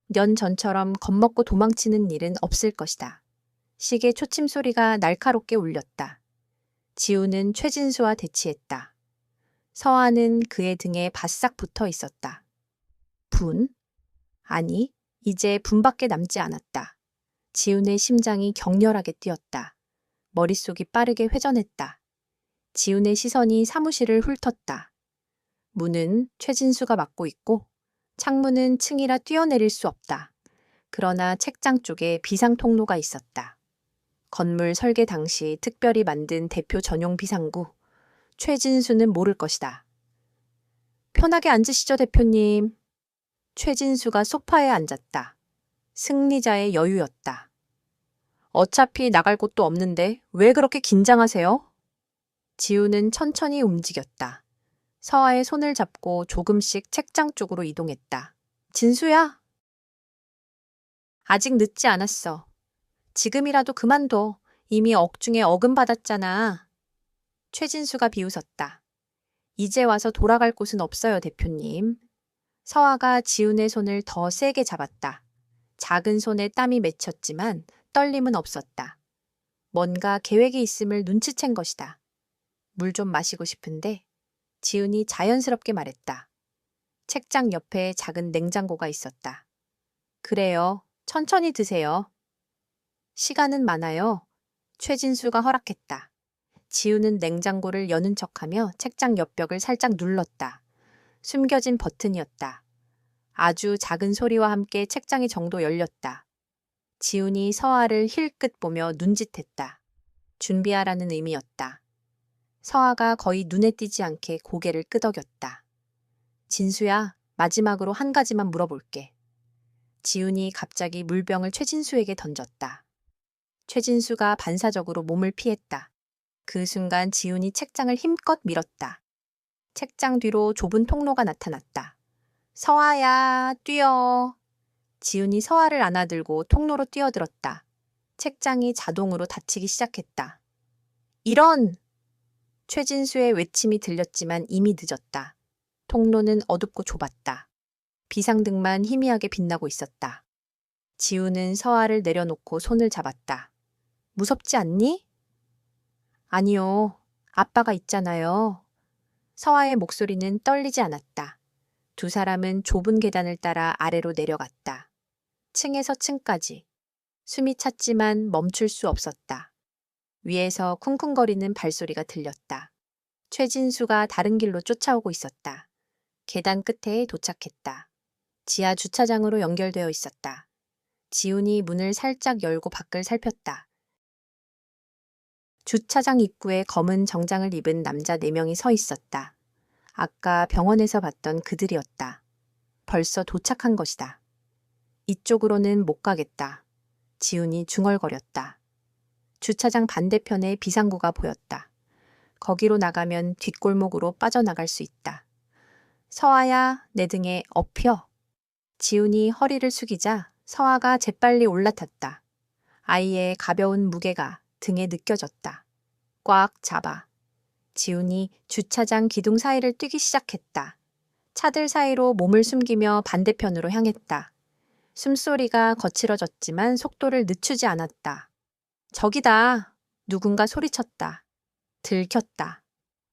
년 전처럼 겁먹고 도망치는 일은 없을 것이다. 시계 초침 소리가 날카롭게 울렸다. 지우는 최진수와 대치했다. 서아는 그의 등에 바싹 붙어 있었다. 분? 아니, 이제 분밖에 남지 않았다. 지훈의 심장이 격렬하게 뛰었다. 머릿속이 빠르게 회전했다. 지훈의 시선이 사무실을 훑었다. 문은 최진수가 막고 있고 창문은 층이라 뛰어내릴 수 없다. 그러나 책장 쪽에 비상 통로가 있었다. 건물 설계 당시 특별히 만든 대표 전용 비상구. 최진수는 모를 것이다. 편하게 앉으시죠, 대표님. 최진수가 소파에 앉았다. 승리자의 여유였다. 어차피 나갈 곳도 없는데 왜 그렇게 긴장하세요? 지우는 천천히 움직였다. 서아의 손을 잡고 조금씩 책장 쪽으로 이동했다. 진수야. 아직 늦지 않았어. 지금이라도 그만둬. 이미 억중에 어금받았잖아. 최진수가 비웃었다. 이제 와서 돌아갈 곳은 없어요, 대표님. 서아가 지훈의 손을 더 세게 잡았다. 작은 손에 땀이 맺혔지만 떨림은 없었다. 뭔가 계획이 있음을 눈치챈 것이다. 물 좀 마시고 싶은데 지훈이 자연스럽게 말했다. 책장 옆에 작은 냉장고가 있었다. 그래요. 천천히 드세요. 시간은 많아요. 최진수가 허락했다. 지훈은 냉장고를 여는 척하며 책장 옆벽을 살짝 눌렀다. 숨겨진 버튼이었다. 아주 작은 소리와 함께 책장이 정도 열렸다. 지훈이 서아를 힐끗 보며 눈짓했다. 준비하라는 의미였다. 서아가 거의 눈에 띄지 않게 고개를 끄덕였다. 진수야, 마지막으로 한 가지만 물어볼게. 지훈이 갑자기 물병을 최진수에게 던졌다. 최진수가 반사적으로 몸을 피했다. 그 순간 지훈이 책장을 힘껏 밀었다. 책장 뒤로 좁은 통로가 나타났다. 서아야, 뛰어. 지훈이 서아를 안아들고 통로로 뛰어들었다. 책장이 자동으로 닫히기 시작했다. 이런! 최진수의 외침이 들렸지만 이미 늦었다. 통로는 어둡고 좁았다. 비상등만 희미하게 빛나고 있었다. 지훈은 서아를 내려놓고 손을 잡았다. 무섭지 않니? 아니요. 아빠가 있잖아요. 서아의 목소리는 떨리지 않았다. 두 사람은 좁은 계단을 따라 아래로 내려갔다. 층에서 층까지. 숨이 찼지만 멈출 수 없었다. 위에서 쿵쿵거리는 발소리가 들렸다. 최진수가 다른 길로 쫓아오고 있었다. 계단 끝에 도착했다. 지하 주차장으로 연결되어 있었다. 지훈이 문을 살짝 열고 밖을 살폈다. 주차장 입구에 검은 정장을 입은 남자 4명이 서 있었다. 아까 병원에서 봤던 그들이었다. 벌써 도착한 것이다. 이쪽으로는 못 가겠다. 지훈이 중얼거렸다. 주차장 반대편에 비상구가 보였다. 거기로 나가면 뒷골목으로 빠져나갈 수 있다. 서아야, 내 등에 엎여. 지훈이 허리를 숙이자 서아가 재빨리 올라탔다. 아이의 가벼운 무게가 등에 느껴졌다. 꽉 잡아. 지훈이 주차장 기둥 사이를 뛰기 시작했다. 차들 사이로 몸을 숨기며 반대편으로 향했다. 숨소리가 거칠어졌지만 속도를 늦추지 않았다. 저기다. 누군가 소리쳤다. 들켰다.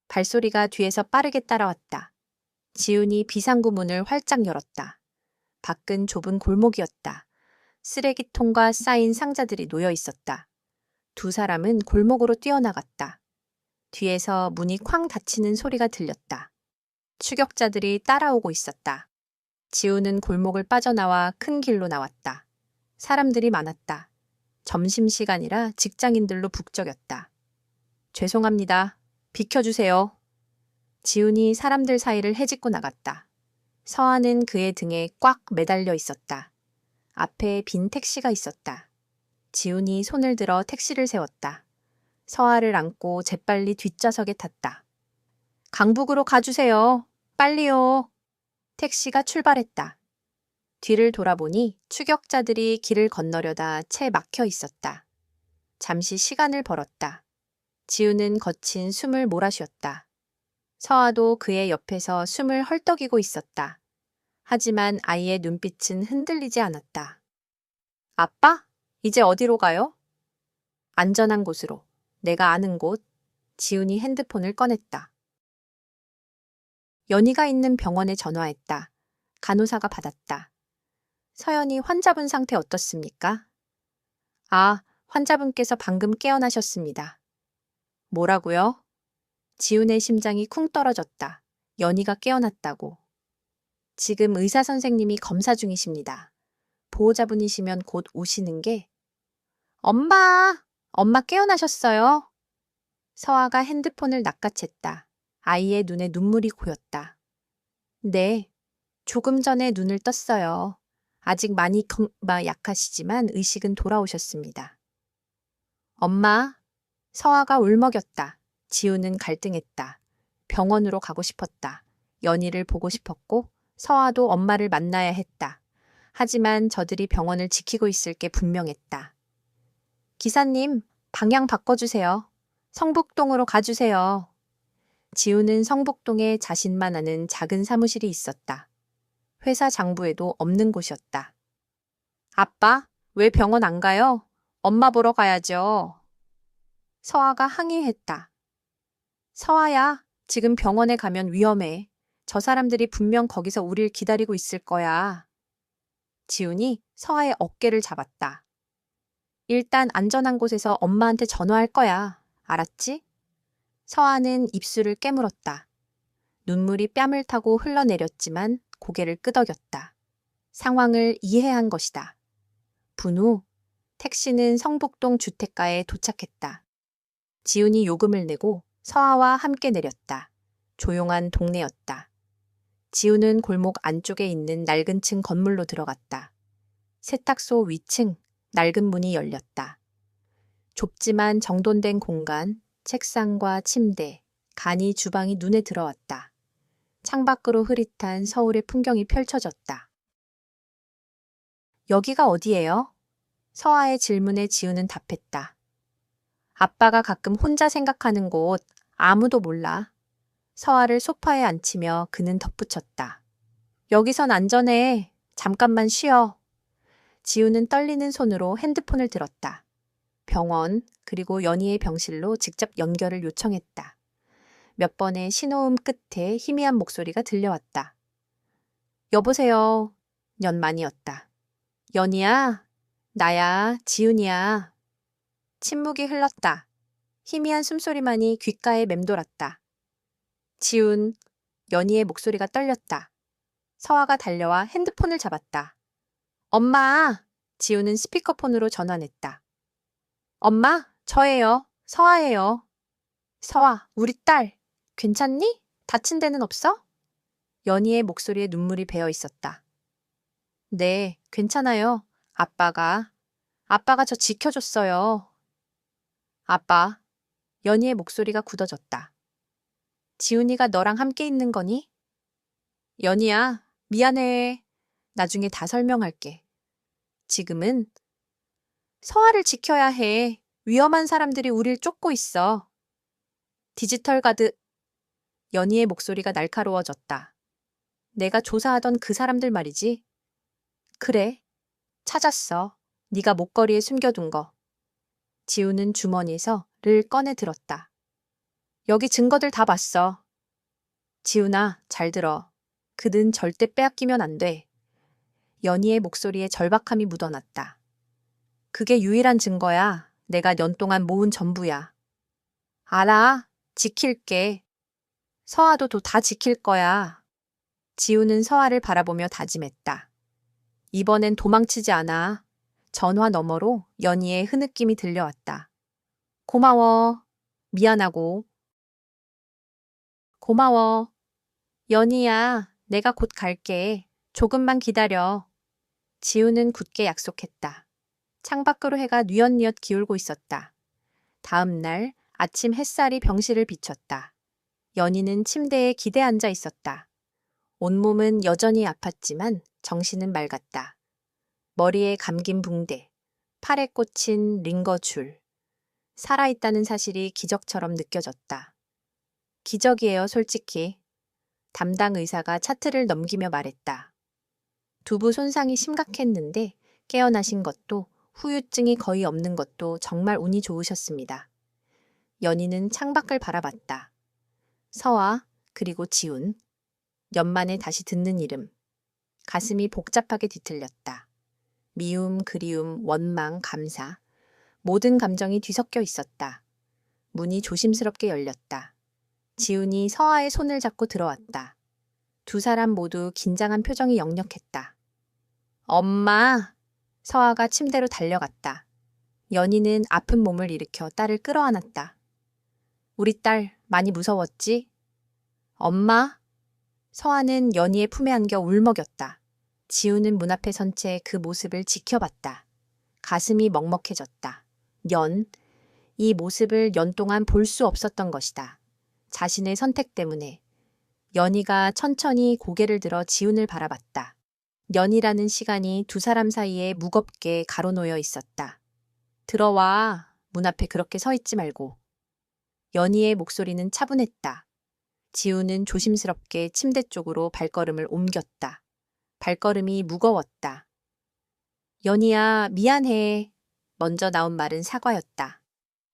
발소리가 뒤에서 빠르게 따라왔다. 지훈이 비상구 문을 활짝 열었다. 밖은 좁은 골목이었다. 쓰레기통과 쌓인 상자들이 놓여 있었다. 두 사람은 골목으로 뛰어나갔다. 뒤에서 문이 쾅 닫히는 소리가 들렸다. 추격자들이 따라오고 있었다. 지훈은 골목을 빠져나와 큰 길로 나왔다. 사람들이 많았다. 점심시간이라 직장인들로 북적였다. 죄송합니다. 비켜주세요. 지훈이 사람들 사이를 헤집고 나갔다. 서아는 그의 등에 꽉 매달려 있었다. 앞에 빈 택시가 있었다. 지훈이 손을 들어 택시를 세웠다. 서아를 안고 재빨리 뒷좌석에 탔다. 강북으로 가주세요. 빨리요. 택시가 출발했다. 뒤를 돌아보니 추격자들이 길을 건너려다 채 막혀 있었다. 잠시 시간을 벌었다. 지훈은 거친 숨을 몰아쉬었다. 서아도 그의 옆에서 숨을 헐떡이고 있었다. 하지만 아이의 눈빛은 흔들리지 않았다. 아빠? 이제 어디로 가요? 안전한 곳으로. 내가 아는 곳. 지훈이 핸드폰을 꺼냈다. 연희가 있는 병원에 전화했다. 간호사가 받았다. 서연이 환자분 상태 어떻습니까? 아, 환자분께서 방금 깨어나셨습니다. 뭐라고요? 지훈의 심장이 쿵 떨어졌다. 연희가 깨어났다고. 지금 의사 선생님이 검사 중이십니다. 보호자분이시면 곧 오시는 게. 엄마 깨어나셨어요? 서아가 핸드폰을 낚아챘다. 아이의 눈에 눈물이 고였다. 네, 조금 전에 눈을 떴어요. 아직 많이 약하시지만 의식은 돌아오셨습니다. 엄마, 서아가 울먹였다. 지우는 갈등했다. 병원으로 가고 싶었다. 연희를 보고 싶었고 서아도 엄마를 만나야 했다. 하지만 저들이 병원을 지키고 있을 게 분명했다. 기사님, 방향 바꿔주세요. 성북동으로 가주세요. 지우는 성북동에 자신만 아는 작은 사무실이 있었다. 회사 장부에도 없는 곳이었다. 아빠, 왜 병원 안 가요? 엄마 보러 가야죠. 서아가 항의했다. 서아야, 지금 병원에 가면 위험해. 저 사람들이 분명 거기서 우릴 기다리고 있을 거야. 지훈이 서아의 어깨를 잡았다. 일단 안전한 곳에서 엄마한테 전화할 거야. 알았지? 서아는 입술을 깨물었다. 눈물이 뺨을 타고 흘러내렸지만 고개를 끄덕였다. 상황을 이해한 것이다. 분후, 택시는 성북동 주택가에 도착했다. 지훈이 요금을 내고 서아와 함께 내렸다. 조용한 동네였다. 지훈은 골목 안쪽에 있는 낡은 층 건물로 들어갔다. 세탁소 위층, 낡은 문이 열렸다. 좁지만 정돈된 공간, 책상과 침대, 간이 주방이 눈에 들어왔다. 창밖으로 흐릿한 서울의 풍경이 펼쳐졌다. 여기가 어디예요? 서아의 질문에 지우는 답했다. 아빠가 가끔 혼자 생각하는 곳 아무도 몰라. 서아를 소파에 앉히며 그는 덧붙였다. 여기선 안전해. 잠깐만 쉬어. 지우는 떨리는 손으로 핸드폰을 들었다. 병원 그리고 연희의 병실로 직접 연결을 요청했다. 몇 번의 신호음 끝에 희미한 목소리가 들려왔다. 여보세요. 연만이었다. 연희야, 나야, 지훈이야. 침묵이 흘렀다. 희미한 숨소리만이 귓가에 맴돌았다. 지훈, 연희의 목소리가 떨렸다. 서아가 달려와 핸드폰을 잡았다. 엄마! 지훈은 스피커폰으로 전화냈다. 엄마, 저예요. 서아예요. 서아, 우리 딸. 괜찮니? 다친 데는 없어? 연희의 목소리에 눈물이 배어 있었다. 네, 괜찮아요. 아빠가 저 지켜줬어요. 아빠, 연희의 목소리가 굳어졌다. 지훈이가 너랑 함께 있는 거니? 연희야, 미안해. 나중에 다 설명할게. 지금은 서아를 지켜야 해. 위험한 사람들이 우릴 쫓고 있어. 디지털 가드. 연희의 목소리가 날카로워졌다. 내가 조사하던 그 사람들 말이지. 그래. 찾았어. 네가 목걸이에 숨겨둔 거. 지우는 주머니에서 를 꺼내 들었다. 여기 증거들 다 봤어. 지훈아, 잘 들어. 그는 절대 빼앗기면 안 돼. 연희의 목소리에 절박함이 묻어났다. 그게 유일한 증거야. 내가 년 동안 모은 전부야. 알아. 지킬게. 서아도 다 지킬 거야. 지우는 서아를 바라보며 다짐했다. 이번엔 도망치지 않아. 전화 너머로 연희의 흐느낌이 들려왔다. 고마워. 미안하고. 고마워. 연희야, 내가 곧 갈게. 조금만 기다려. 지우는 굳게 약속했다. 창밖으로 해가 뉘엿뉘엿 기울고 있었다. 다음 날 아침 햇살이 병실을 비췄다. 연희는 침대에 기대 앉아 있었다. 온몸은 여전히 아팠지만 정신은 맑았다. 머리에 감긴 붕대, 팔에 꽂힌 링거줄. 살아있다는 사실이 기적처럼 느껴졌다. 기적이에요, 솔직히. 담당 의사가 차트를 넘기며 말했다. 두부 손상이 심각했는데 깨어나신 것도 후유증이 거의 없는 것도 정말 운이 좋으셨습니다. 연희는 창밖을 바라봤다. 서아, 그리고 지훈. 연만에 다시 듣는 이름. 가슴이 복잡하게 뒤틀렸다. 미움, 그리움, 원망, 감사. 모든 감정이 뒤섞여 있었다. 문이 조심스럽게 열렸다. 지훈이 서아의 손을 잡고 들어왔다. 두 사람 모두 긴장한 표정이 역력했다. 엄마! 서아가 침대로 달려갔다. 연희는 아픈 몸을 일으켜 딸을 끌어안았다. 우리 딸 많이 무서웠지? 엄마? 서아는 연희의 품에 안겨 울먹였다. 지우는 문 앞에 선 채 그 모습을 지켜봤다. 가슴이 먹먹해졌다. 이 모습을 연 동안 볼 수 없었던 것이다. 자신의 선택 때문에. 연희가 천천히 고개를 들어 지훈을 바라봤다. 연이라는 시간이 두 사람 사이에 무겁게 가로놓여 있었다. 들어와. 문 앞에 그렇게 서 있지 말고. 연희의 목소리는 차분했다. 지우는 조심스럽게 침대 쪽으로 발걸음을 옮겼다. 발걸음이 무거웠다. 연희야, 미안해. 먼저 나온 말은 사과였다.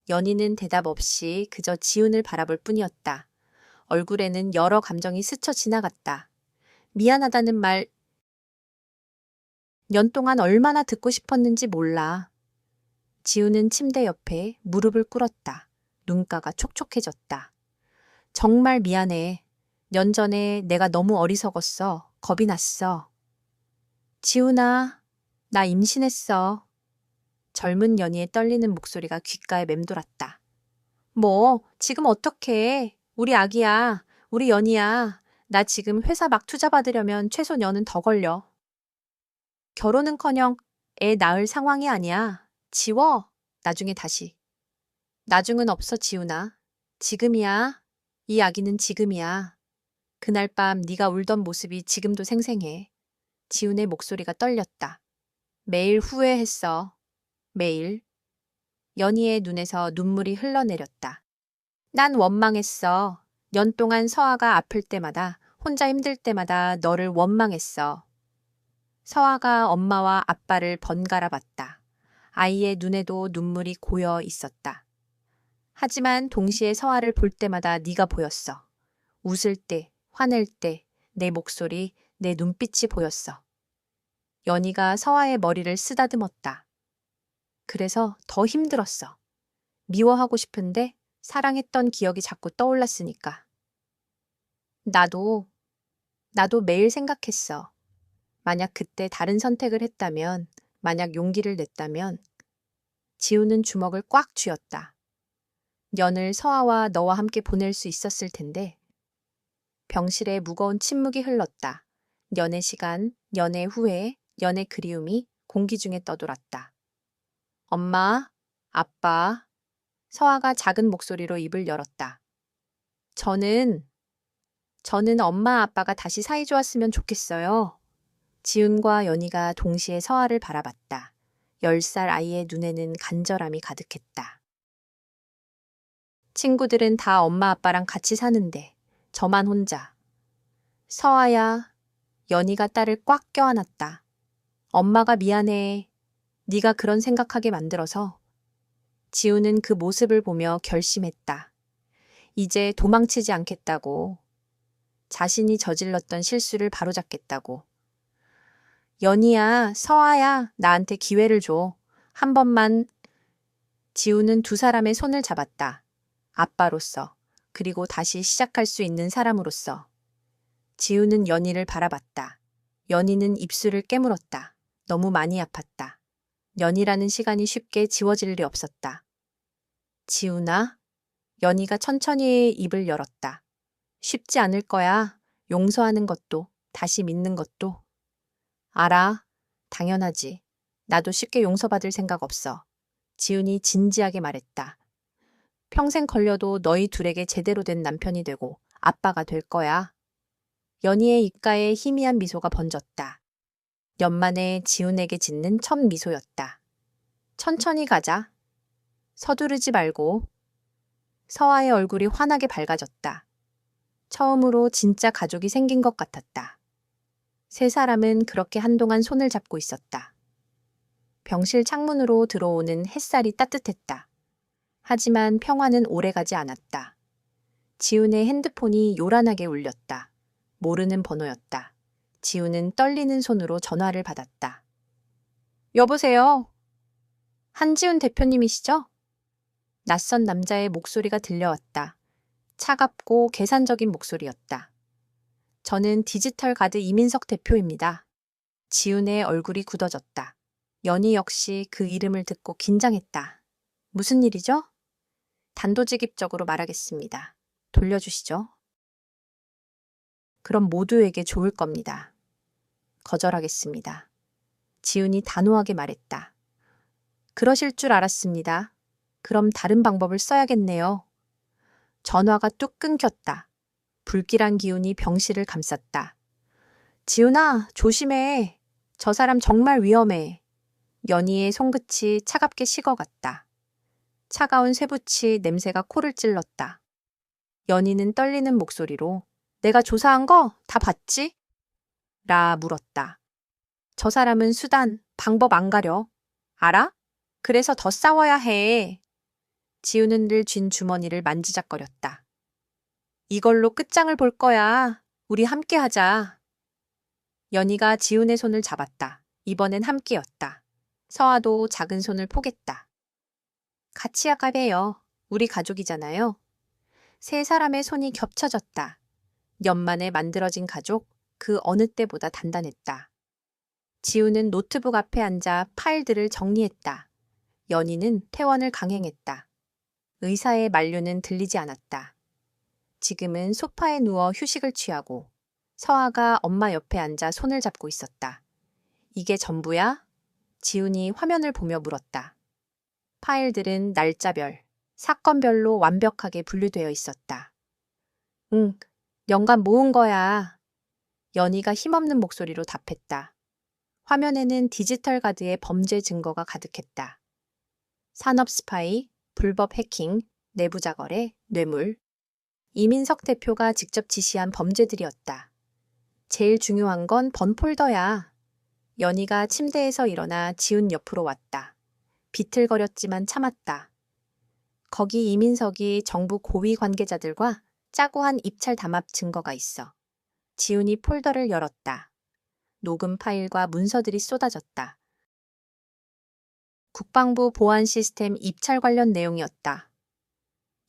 연희는 대답 없이 그저 지훈을 바라볼 뿐이었다. 얼굴에는 여러 감정이 스쳐 지나갔다. 미안하다는 말, 년 동안 얼마나 듣고 싶었는지 몰라. 지우는 침대 옆에 무릎을 꿇었다. 눈가가 촉촉해졌다. 정말 미안해. 년 전에 내가 너무 어리석었어. 겁이 났어. 지훈아, 나 임신했어. 젊은 연희의 떨리는 목소리가 귓가에 맴돌았다. 뭐, 지금 어떡해. 우리 아기야. 우리 연희야. 나 지금 회사 막 투자 받으려면 최소 년은 더 걸려. 결혼은커녕 애 낳을 상황이 아니야. 지워. 나중에 다시. 나중은 없어, 지훈아. 지금이야. 이 아기는 지금이야. 그날 밤 네가 울던 모습이 지금도 생생해. 지훈의 목소리가 떨렸다. 매일 후회했어. 매일. 연희의 눈에서 눈물이 흘러내렸다. 난 원망했어. 년 동안 서아가 아플 때마다, 혼자 힘들 때마다 너를 원망했어. 서아가 엄마와 아빠를 번갈아 봤다. 아이의 눈에도 눈물이 고여 있었다. 하지만 동시에 서아를 볼 때마다 네가 보였어. 웃을 때, 화낼 때, 내 목소리, 내 눈빛이 보였어. 연희가 서아의 머리를 쓰다듬었다. 그래서 더 힘들었어. 미워하고 싶은데 사랑했던 기억이 자꾸 떠올랐으니까. 나도 매일 생각했어. 만약 그때 다른 선택을 했다면, 만약 용기를 냈다면, 지우는 주먹을 꽉 쥐었다. 년을 서아와 너와 함께 보낼 수 있었을 텐데. 병실에 무거운 침묵이 흘렀다. 연의 시간, 연의 후회, 연의 그리움이 공기 중에 떠돌았다. 엄마, 아빠, 서아가 작은 목소리로 입을 열었다. 저는 엄마 아빠가 다시 사이 좋았으면 좋겠어요. 지훈과 연희가 동시에 서아를 바라봤다. 10살 아이의 눈에는 간절함이 가득했다. 친구들은 다 엄마 아빠랑 같이 사는데 저만 혼자. 서아야, 연희가 딸을 꽉 껴안았다. 엄마가 미안해. 네가 그런 생각하게 만들어서. 지우는 그 모습을 보며 결심했다. 이제 도망치지 않겠다고. 자신이 저질렀던 실수를 바로잡겠다고. 연희야, 서아야, 나한테 기회를 줘. 한 번만. 지우는 두 사람의 손을 잡았다. 아빠로서, 그리고 다시 시작할 수 있는 사람으로서. 지우는 연희를 바라봤다. 연희는 입술을 깨물었다. 너무 많이 아팠다. 연희라는 시간이 쉽게 지워질 리 없었다. 지훈아? 연희가 천천히 입을 열었다. 쉽지 않을 거야. 용서하는 것도, 다시 믿는 것도. 알아. 당연하지. 나도 쉽게 용서받을 생각 없어. 지훈이 진지하게 말했다. 평생 걸려도 너희 둘에게 제대로 된 남편이 되고 아빠가 될 거야. 연희의 입가에 희미한 미소가 번졌다. 연만에 지훈에게 짓는 첫 미소였다. 천천히 가자. 서두르지 말고. 서아의 얼굴이 환하게 밝아졌다. 처음으로 진짜 가족이 생긴 것 같았다. 세 사람은 그렇게 한동안 손을 잡고 있었다. 병실 창문으로 들어오는 햇살이 따뜻했다. 하지만 평화는 오래가지 않았다. 지훈의 핸드폰이 요란하게 울렸다. 모르는 번호였다. 지훈은 떨리는 손으로 전화를 받았다. 여보세요? 한지훈 대표님이시죠? 낯선 남자의 목소리가 들려왔다. 차갑고 계산적인 목소리였다. 저는 디지털 가드 이민석 대표입니다. 지훈의 얼굴이 굳어졌다. 연희 역시 그 이름을 듣고 긴장했다. 무슨 일이죠? 단도직입적으로 말하겠습니다. 돌려주시죠. 그럼 모두에게 좋을 겁니다. 거절하겠습니다. 지훈이 단호하게 말했다. 그러실 줄 알았습니다. 그럼 다른 방법을 써야겠네요. 전화가 뚝 끊겼다. 불길한 기운이 병실을 감쌌다. 지훈아, 조심해. 저 사람 정말 위험해. 연희의 손끝이 차갑게 식어갔다. 차가운 쇠붙이 냄새가 코를 찔렀다. 연희는 떨리는 목소리로 내가 조사한 거 다 봤지? 라 물었다. 저 사람은 수단, 방법 안 가려. 알아? 그래서 더 싸워야 해. 지우는 늘 쥔 주머니를 만지작거렸다. 이걸로 끝장을 볼 거야. 우리 함께 하자. 연희가 지훈의 손을 잡았다. 이번엔 함께였다. 서아도 작은 손을 포겠다. 같이 하가래요. 우리 가족이잖아요. 세 사람의 손이 겹쳐졌다. 년만에 만들어진 가족, 그 어느 때보다 단단했다. 지우는 노트북 앞에 앉아 파일들을 정리했다. 연희는 퇴원을 강행했다. 의사의 만류는 들리지 않았다. 지금은 소파에 누워 휴식을 취하고 서아가 엄마 옆에 앉아 손을 잡고 있었다. 이게 전부야? 지훈이 화면을 보며 물었다. 파일들은 날짜별, 사건별로 완벽하게 분류되어 있었다. 응, 연관 모은 거야. 연희가 힘없는 목소리로 답했다. 화면에는 디지털 가드의 범죄 증거가 가득했다. 산업 스파이, 불법 해킹, 내부자 거래, 뇌물. 이민석 대표가 직접 지시한 범죄들이었다. 제일 중요한 건 번폴더야. 연희가 침대에서 일어나 지훈 옆으로 왔다. 비틀거렸지만 참았다. 거기 이민석이 정부 고위 관계자들과 짜고 한 입찰 담합 증거가 있어. 지훈이 폴더를 열었다. 녹음 파일과 문서들이 쏟아졌다. 국방부 보안 시스템 입찰 관련 내용이었다.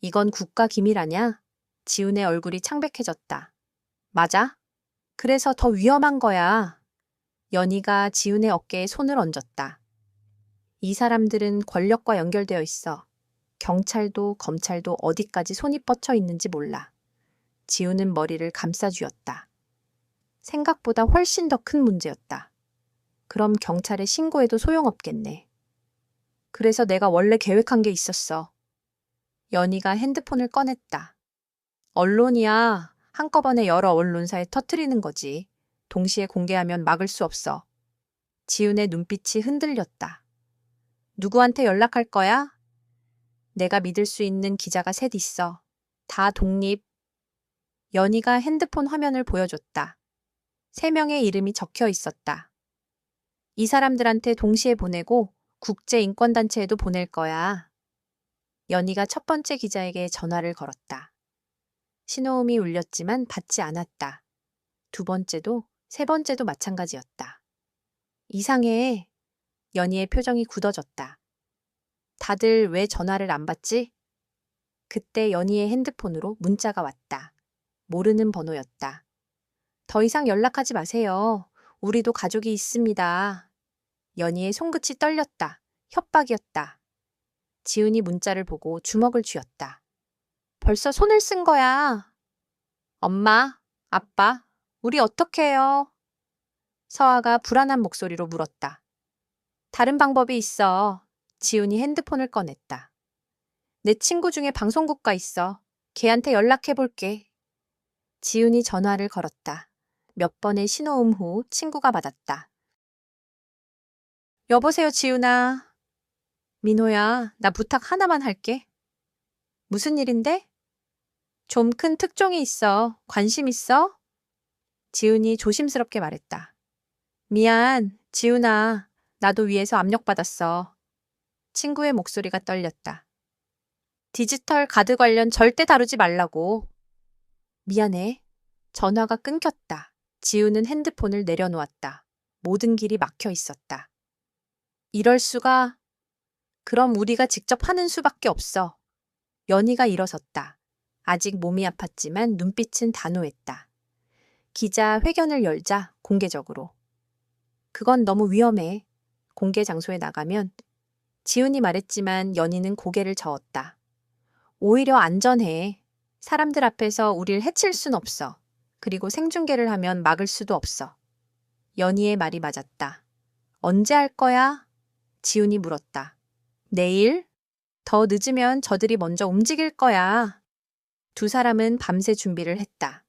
이건 국가 기밀 아냐? 지훈의 얼굴이 창백해졌다. 맞아? 그래서 더 위험한 거야. 연희가 지훈의 어깨에 손을 얹었다. 이 사람들은 권력과 연결되어 있어. 경찰도 검찰도 어디까지 손이 뻗쳐 있는지 몰라. 지훈은 머리를 감싸쥐었다. 생각보다 훨씬 더 큰 문제였다. 그럼 경찰에 신고해도 소용없겠네. 그래서 내가 원래 계획한 게 있었어. 연희가 핸드폰을 꺼냈다. 언론이야. 한꺼번에 여러 언론사에 터뜨리는 거지. 동시에 공개하면 막을 수 없어. 지훈의 눈빛이 흔들렸다. 누구한테 연락할 거야? 내가 믿을 수 있는 기자가 셋 있어. 다 독립. 연희가 핸드폰 화면을 보여줬다. 3명의 이름이 적혀 있었다. 이 사람들한테 동시에 보내고 국제인권단체에도 보낼 거야. 연희가 첫 번째 기자에게 전화를 걸었다. 신호음이 울렸지만 받지 않았다. 두 번째도 세 번째도 마찬가지였다. 이상해. 연희의 표정이 굳어졌다. 다들 왜 전화를 안 받지? 그때 연희의 핸드폰으로 문자가 왔다. 모르는 번호였다. 더 이상 연락하지 마세요. 우리도 가족이 있습니다. 연희의 손끝이 떨렸다. 협박이었다. 지훈이 문자를 보고 주먹을 쥐었다. 벌써 손을 쓴 거야. 엄마, 아빠, 우리 어떡해요? 서아가 불안한 목소리로 물었다. 다른 방법이 있어. 지훈이 핸드폰을 꺼냈다. 내 친구 중에 방송국가 있어. 걔한테 연락해 볼게. 지훈이 전화를 걸었다. 몇 번의 신호음 후 친구가 받았다. 여보세요, 지훈아. 민호야, 나 부탁 하나만 할게. 무슨 일인데? 좀 큰 특종이 있어. 관심 있어? 지훈이 조심스럽게 말했다. 미안, 지훈아. 나도 위에서 압력받았어. 친구의 목소리가 떨렸다. 디지털 가드 관련 절대 다루지 말라고. 미안해. 전화가 끊겼다. 지훈은 핸드폰을 내려놓았다. 모든 길이 막혀 있었다. 이럴 수가. 그럼 우리가 직접 하는 수밖에 없어. 연희가 일어섰다. 아직 몸이 아팠지만 눈빛은 단호했다. 기자 회견을 열자 공개적으로. 그건 너무 위험해. 공개 장소에 나가면. 지훈이 말했지만 연희는 고개를 저었다. 오히려 안전해. 사람들 앞에서 우릴 해칠 순 없어. 그리고 생중계를 하면 막을 수도 없어. 연희의 말이 맞았다. 언제 할 거야? 지훈이 물었다. 내일? 더 늦으면 저들이 먼저 움직일 거야. 두 사람은 밤새 준비를 했다.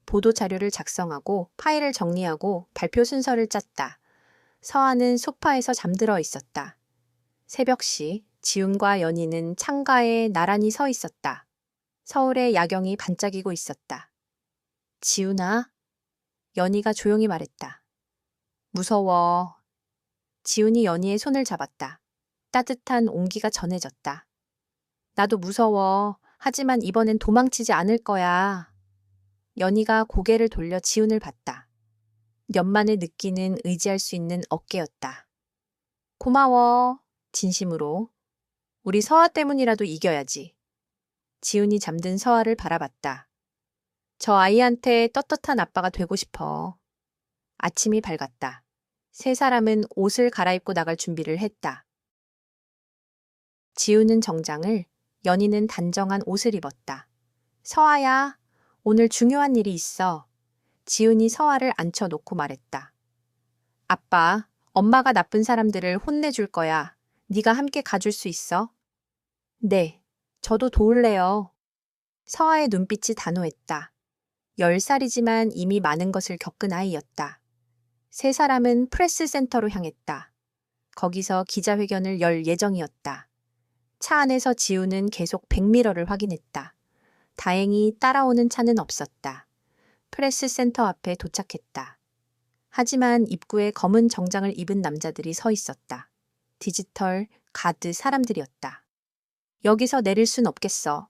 보도 자료를 작성하고 파일을 정리하고 발표 순서를 짰다. 서아는 소파에서 잠들어 있었다. 새벽시 지훈과 연희는 창가에 나란히 서 있었다. 서울의 야경이 반짝이고 있었다. 지훈아, 연희가 조용히 말했다. 무서워. 지훈이 연희의 손을 잡았다. 따뜻한 온기가 전해졌다. 나도 무서워. 하지만 이번엔 도망치지 않을 거야. 연희가 고개를 돌려 지훈을 봤다. 연만을 느끼는 의지할 수 있는 어깨였다. 고마워. 진심으로. 우리 서아 때문이라도 이겨야지. 지훈이 잠든 서아를 바라봤다. 저 아이한테 떳떳한 아빠가 되고 싶어. 아침이 밝았다. 세 사람은 옷을 갈아입고 나갈 준비를 했다. 지훈은 정장을, 연희는 단정한 옷을 입었다. 서아야, 오늘 중요한 일이 있어. 지훈이 서아를 앉혀놓고 말했다. 아빠, 엄마가 나쁜 사람들을 혼내줄 거야. 네가 함께 가줄 수 있어? 네, 저도 도울래요. 서아의 눈빛이 단호했다. 10살이지만 이미 많은 것을 겪은 아이였다. 세 사람은 프레스 센터로 향했다. 거기서 기자회견을 열 예정이었다. 차 안에서 지훈은 계속 백미러를 확인했다. 다행히 따라오는 차는 없었다. 프레스 센터 앞에 도착했다. 하지만 입구에 검은 정장을 입은 남자들이 서 있었다. 디지털, 가드 사람들이었다. 여기서 내릴 순 없겠어.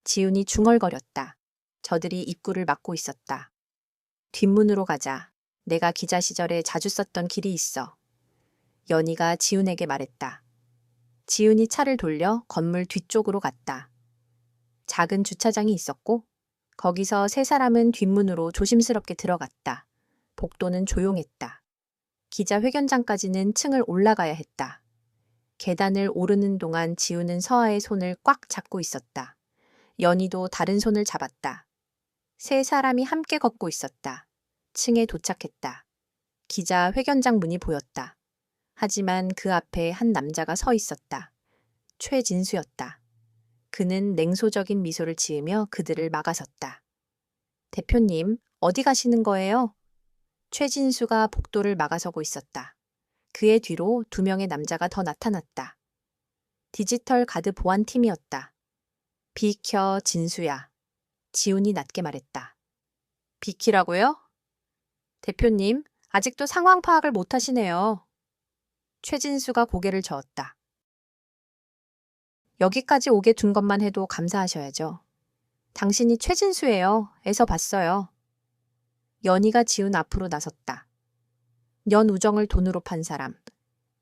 지훈이 중얼거렸다. 저들이 입구를 막고 있었다. 뒷문으로 가자. 내가 기자 시절에 자주 썼던 길이 있어. 연희가 지훈에게 말했다. 지훈이 차를 돌려 건물 뒤쪽으로 갔다. 작은 주차장이 있었고 거기서 세 사람은 뒷문으로 조심스럽게 들어갔다. 복도는 조용했다. 기자회견장까지는 층을 올라가야 했다. 계단을 오르는 동안 지훈은 서아의 손을 꽉 잡고 있었다. 연희도 다른 손을 잡았다. 세 사람이 함께 걷고 있었다. 층에 도착했다. 기자회견장 문이 보였다. 하지만 그 앞에 한 남자가 서 있었다. 최진수였다. 그는 냉소적인 미소를 지으며 그들을 막아섰다. 대표님, 어디 가시는 거예요? 최진수가 복도를 막아서고 있었다. 그의 뒤로 2명의 남자가 더 나타났다. 디지털 가드 보안팀이었다. 비켜, 진수야. 지훈이 낮게 말했다. 비키라고요? 대표님, 아직도 상황 파악을 못 하시네요. 최진수가 고개를 저었다. 여기까지 오게 둔 것만 해도 감사하셔야죠. 당신이 최진수예요. 에서 봤어요. 연희가 지훈 앞으로 나섰다. 연우정을 돈으로 판 사람.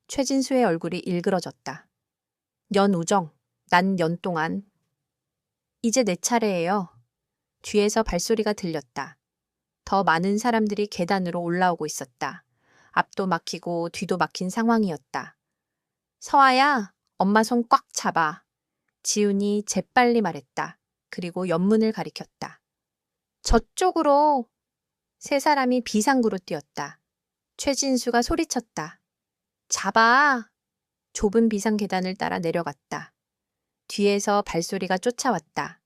최진수의 얼굴이 일그러졌다. 연우정, 난 연 동안. 이제 내 차례예요. 뒤에서 발소리가 들렸다. 더 많은 사람들이 계단으로 올라오고 있었다. 앞도 막히고 뒤도 막힌 상황이었다. 서아야, 엄마 손 꽉 잡아. 지훈이 재빨리 말했다. 그리고 옆문을 가리켰다. 저쪽으로. 세 사람이 비상구로 뛰었다. 최진수가 소리쳤다. 잡아. 좁은 비상 계단을 따라 내려갔다. 뒤에서 발소리가 쫓아왔다.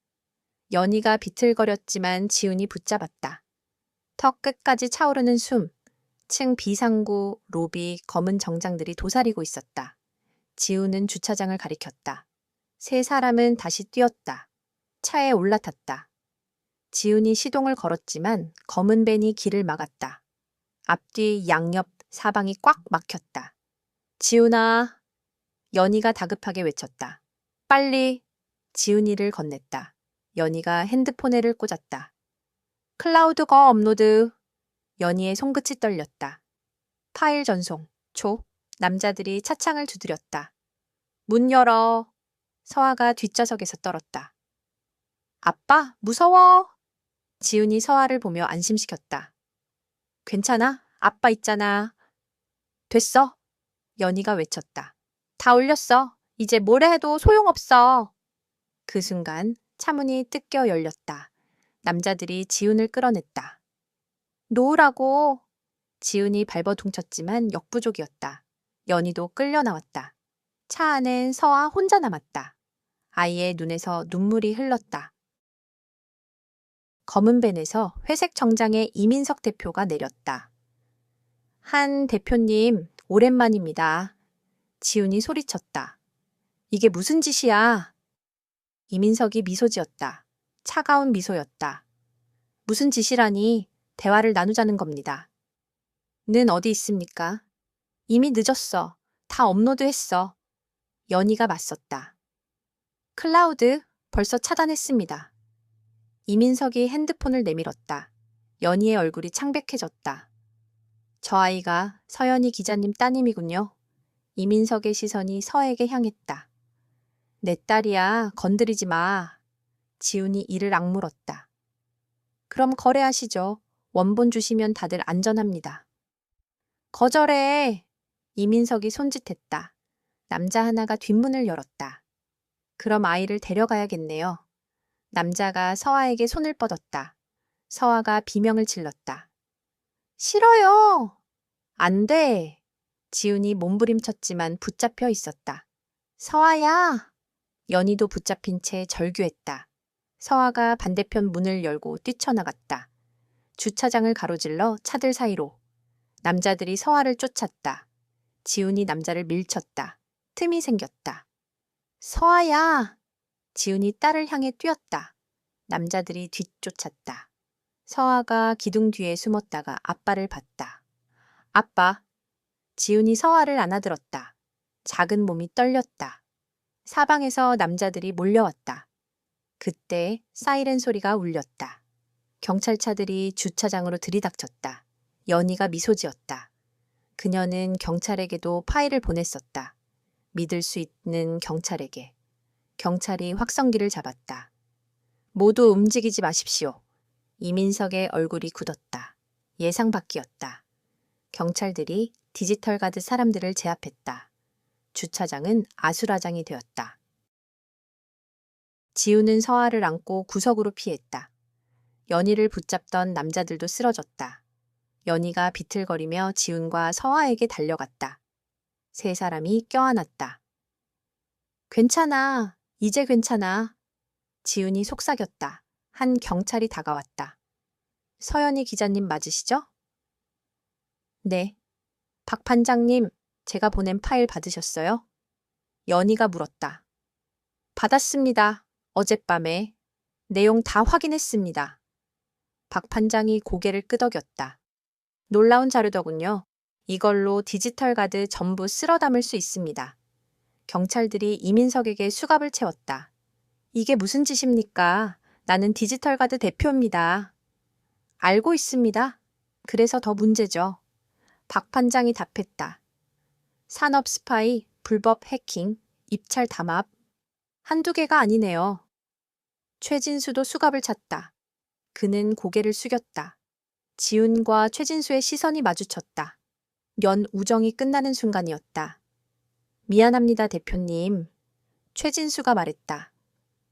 연희가 비틀거렸지만 지훈이 붙잡았다. 턱 끝까지 차오르는 숨. 층 비상구, 로비, 검은 정장들이 도사리고 있었다. 지훈은 주차장을 가리켰다. 세 사람은 다시 뛰었다. 차에 올라탔다. 지훈이 시동을 걸었지만 검은 밴이 길을 막았다. 앞뒤 양옆 사방이 꽉 막혔다. 지훈아. 연희가 다급하게 외쳤다. 빨리. 지훈이를 건넸다. 연희가 핸드폰에를 꽂았다. 클라우드거 업로드. 연희의 손끝이 떨렸다. 파일 전송. 초. 남자들이 차창을 두드렸다. 문 열어. 서아가 뒷좌석에서 떨었다. 아빠, 무서워. 지훈이 서아를 보며 안심시켰다. 괜찮아? 아빠 있잖아. 됐어. 연희가 외쳤다. 다 올렸어. 이제 뭐래 해도 소용없어. 그 순간 차문이 뜯겨 열렸다. 남자들이 지훈을 끌어냈다. 놓으라고. 지훈이 발버둥쳤지만 역부족이었다. 연희도 끌려 나왔다. 차 안엔 서아 혼자 남았다. 아이의 눈에서 눈물이 흘렀다. 검은 밴에서 회색 정장의 이민석 대표가 내렸다. 한 대표님, 오랜만입니다. 지훈이 소리쳤다. 이게 무슨 짓이야? 이민석이 미소 지었다. 차가운 미소였다. 무슨 짓이라니? 대화를 나누자는 겁니다. 는 어디 있습니까? 이미 늦었어. 다 업로드했어. 연희가 맞섰다. 클라우드 벌써 차단했습니다. 이민석이 핸드폰을 내밀었다. 연희의 얼굴이 창백해졌다. 저 아이가 서연희 기자님 따님이군요. 이민석의 시선이 서에게 향했다. 내 딸이야. 건드리지 마. 지훈이 이를 악물었다. 그럼 거래하시죠. 원본 주시면 다들 안전합니다. 거절해. 이민석이 손짓했다. 남자 하나가 뒷문을 열었다. 그럼 아이를 데려가야겠네요. 남자가 서아에게 손을 뻗었다. 서아가 비명을 질렀다. 싫어요. 안 돼. 지훈이 몸부림쳤지만 붙잡혀 있었다. 서아야. 연희도 붙잡힌 채 절규했다. 서아가 반대편 문을 열고 뛰쳐나갔다. 주차장을 가로질러 차들 사이로. 남자들이 서아를 쫓았다. 지훈이 남자를 밀쳤다. 틈이 생겼다. 서아야. 지훈이 딸을 향해 뛰었다. 남자들이 뒤쫓았다. 서아가 기둥 뒤에 숨었다가 아빠를 봤다. 아빠. 지훈이 서아를 안아들었다. 작은 몸이 떨렸다. 사방에서 남자들이 몰려왔다. 그때 사이렌 소리가 울렸다. 경찰차들이 주차장으로 들이닥쳤다. 연희가 미소 지었다. 그녀는 경찰에게도 파일을 보냈었다. 믿을 수 있는 경찰에게. 경찰이 확성기를 잡았다. 모두 움직이지 마십시오. 이민석의 얼굴이 굳었다. 예상 밖이었다. 경찰들이 디지털 가드 사람들을 제압했다. 주차장은 아수라장이 되었다. 지훈은 서아를 안고 구석으로 피했다. 연희를 붙잡던 남자들도 쓰러졌다. 연희가 비틀거리며 지훈과 서아에게 달려갔다. 세 사람이 껴안았다. 괜찮아. 이제 괜찮아. 지훈이 속삭였다. 한 경찰이 다가왔다. 서연희 기자님 맞으시죠? 네. 박 반장님, 제가 보낸 파일 받으셨어요? 연희가 물었다. 받았습니다. 어젯밤에. 내용 다 확인했습니다. 박 반장이 고개를 끄덕였다. 놀라운 자료더군요. 이걸로 디지털 가드 전부 쓸어 담을 수 있습니다. 경찰들이 이민석에게 수갑을 채웠다. 이게 무슨 짓입니까? 나는 디지털 가드 대표입니다. 알고 있습니다. 그래서 더 문제죠. 박 반장이 답했다. 산업 스파이, 불법 해킹, 입찰 담합. 한두 개가 아니네요. 최진수도 수갑을 찼다. 그는 고개를 숙였다. 지훈과 최진수의 시선이 마주쳤다. 연 우정이 끝나는 순간이었다. 미안합니다, 대표님. 최진수가 말했다.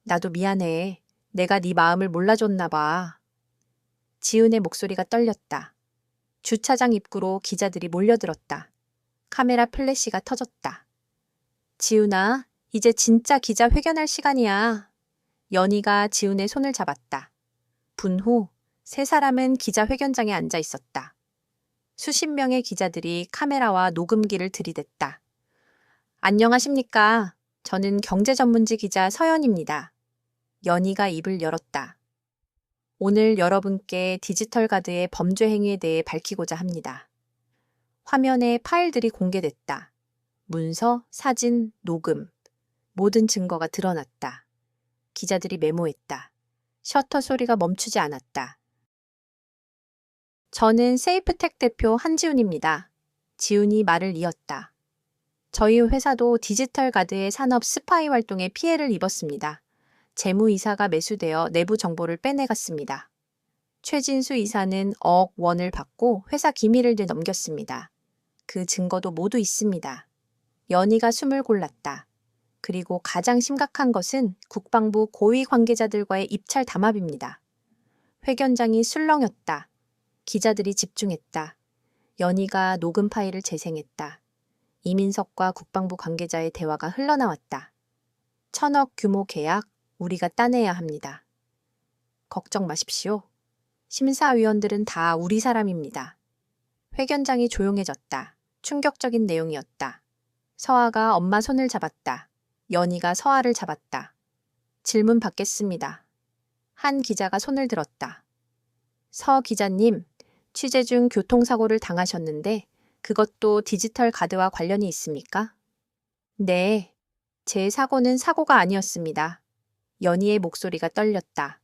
나도 미안해. 내가 네 마음을 몰라줬나 봐. 지훈의 목소리가 떨렸다. 주차장 입구로 기자들이 몰려들었다. 카메라 플래시가 터졌다. 지훈아, 이제 진짜 기자 회견할 시간이야. 연희가 지훈의 손을 잡았다. 분후 세 사람은 기자회견장에 앉아 있었다. 수십 명의 기자들이 카메라와 녹음기를 들이댔다. 안녕하십니까. 저는 경제전문지 기자 서연입니다. 연희가 입을 열었다. 오늘 여러분께 디지털 가드의 범죄 행위에 대해 밝히고자 합니다. 화면에 파일들이 공개됐다. 문서, 사진, 녹음. 모든 증거가 드러났다. 기자들이 메모했다. 셔터 소리가 멈추지 않았다. 저는 세이프텍 대표 한지훈입니다. 지훈이 말을 이었다. 저희 회사도 디지털 가드의 산업 스파이 활동에 피해를 입었습니다. 재무이사가 매수되어 내부 정보를 빼내갔습니다. 최진수 이사는 억억 원을 받고 회사 기밀을 되넘겼습니다. 그 증거도 모두 있습니다. 연희가 숨을 골랐다. 그리고 가장 심각한 것은 국방부 고위 관계자들과의 입찰 담합입니다. 회견장이 술렁였다. 기자들이 집중했다. 연희가 녹음 파일을 재생했다. 이민석과 국방부 관계자의 대화가 흘러나왔다. 1,000억 규모 계약, 우리가 따내야 합니다. 걱정 마십시오. 심사위원들은 다 우리 사람입니다. 회견장이 조용해졌다. 충격적인 내용이었다. 서아가 엄마 손을 잡았다. 연희가 서아를 잡았다. 질문 받겠습니다. 한 기자가 손을 들었다. 서 기자님, 취재 중 교통사고를 당하셨는데 그것도 디지털 카드와 관련이 있습니까? 네, 제 사고는 사고가 아니었습니다. 연희의 목소리가 떨렸다.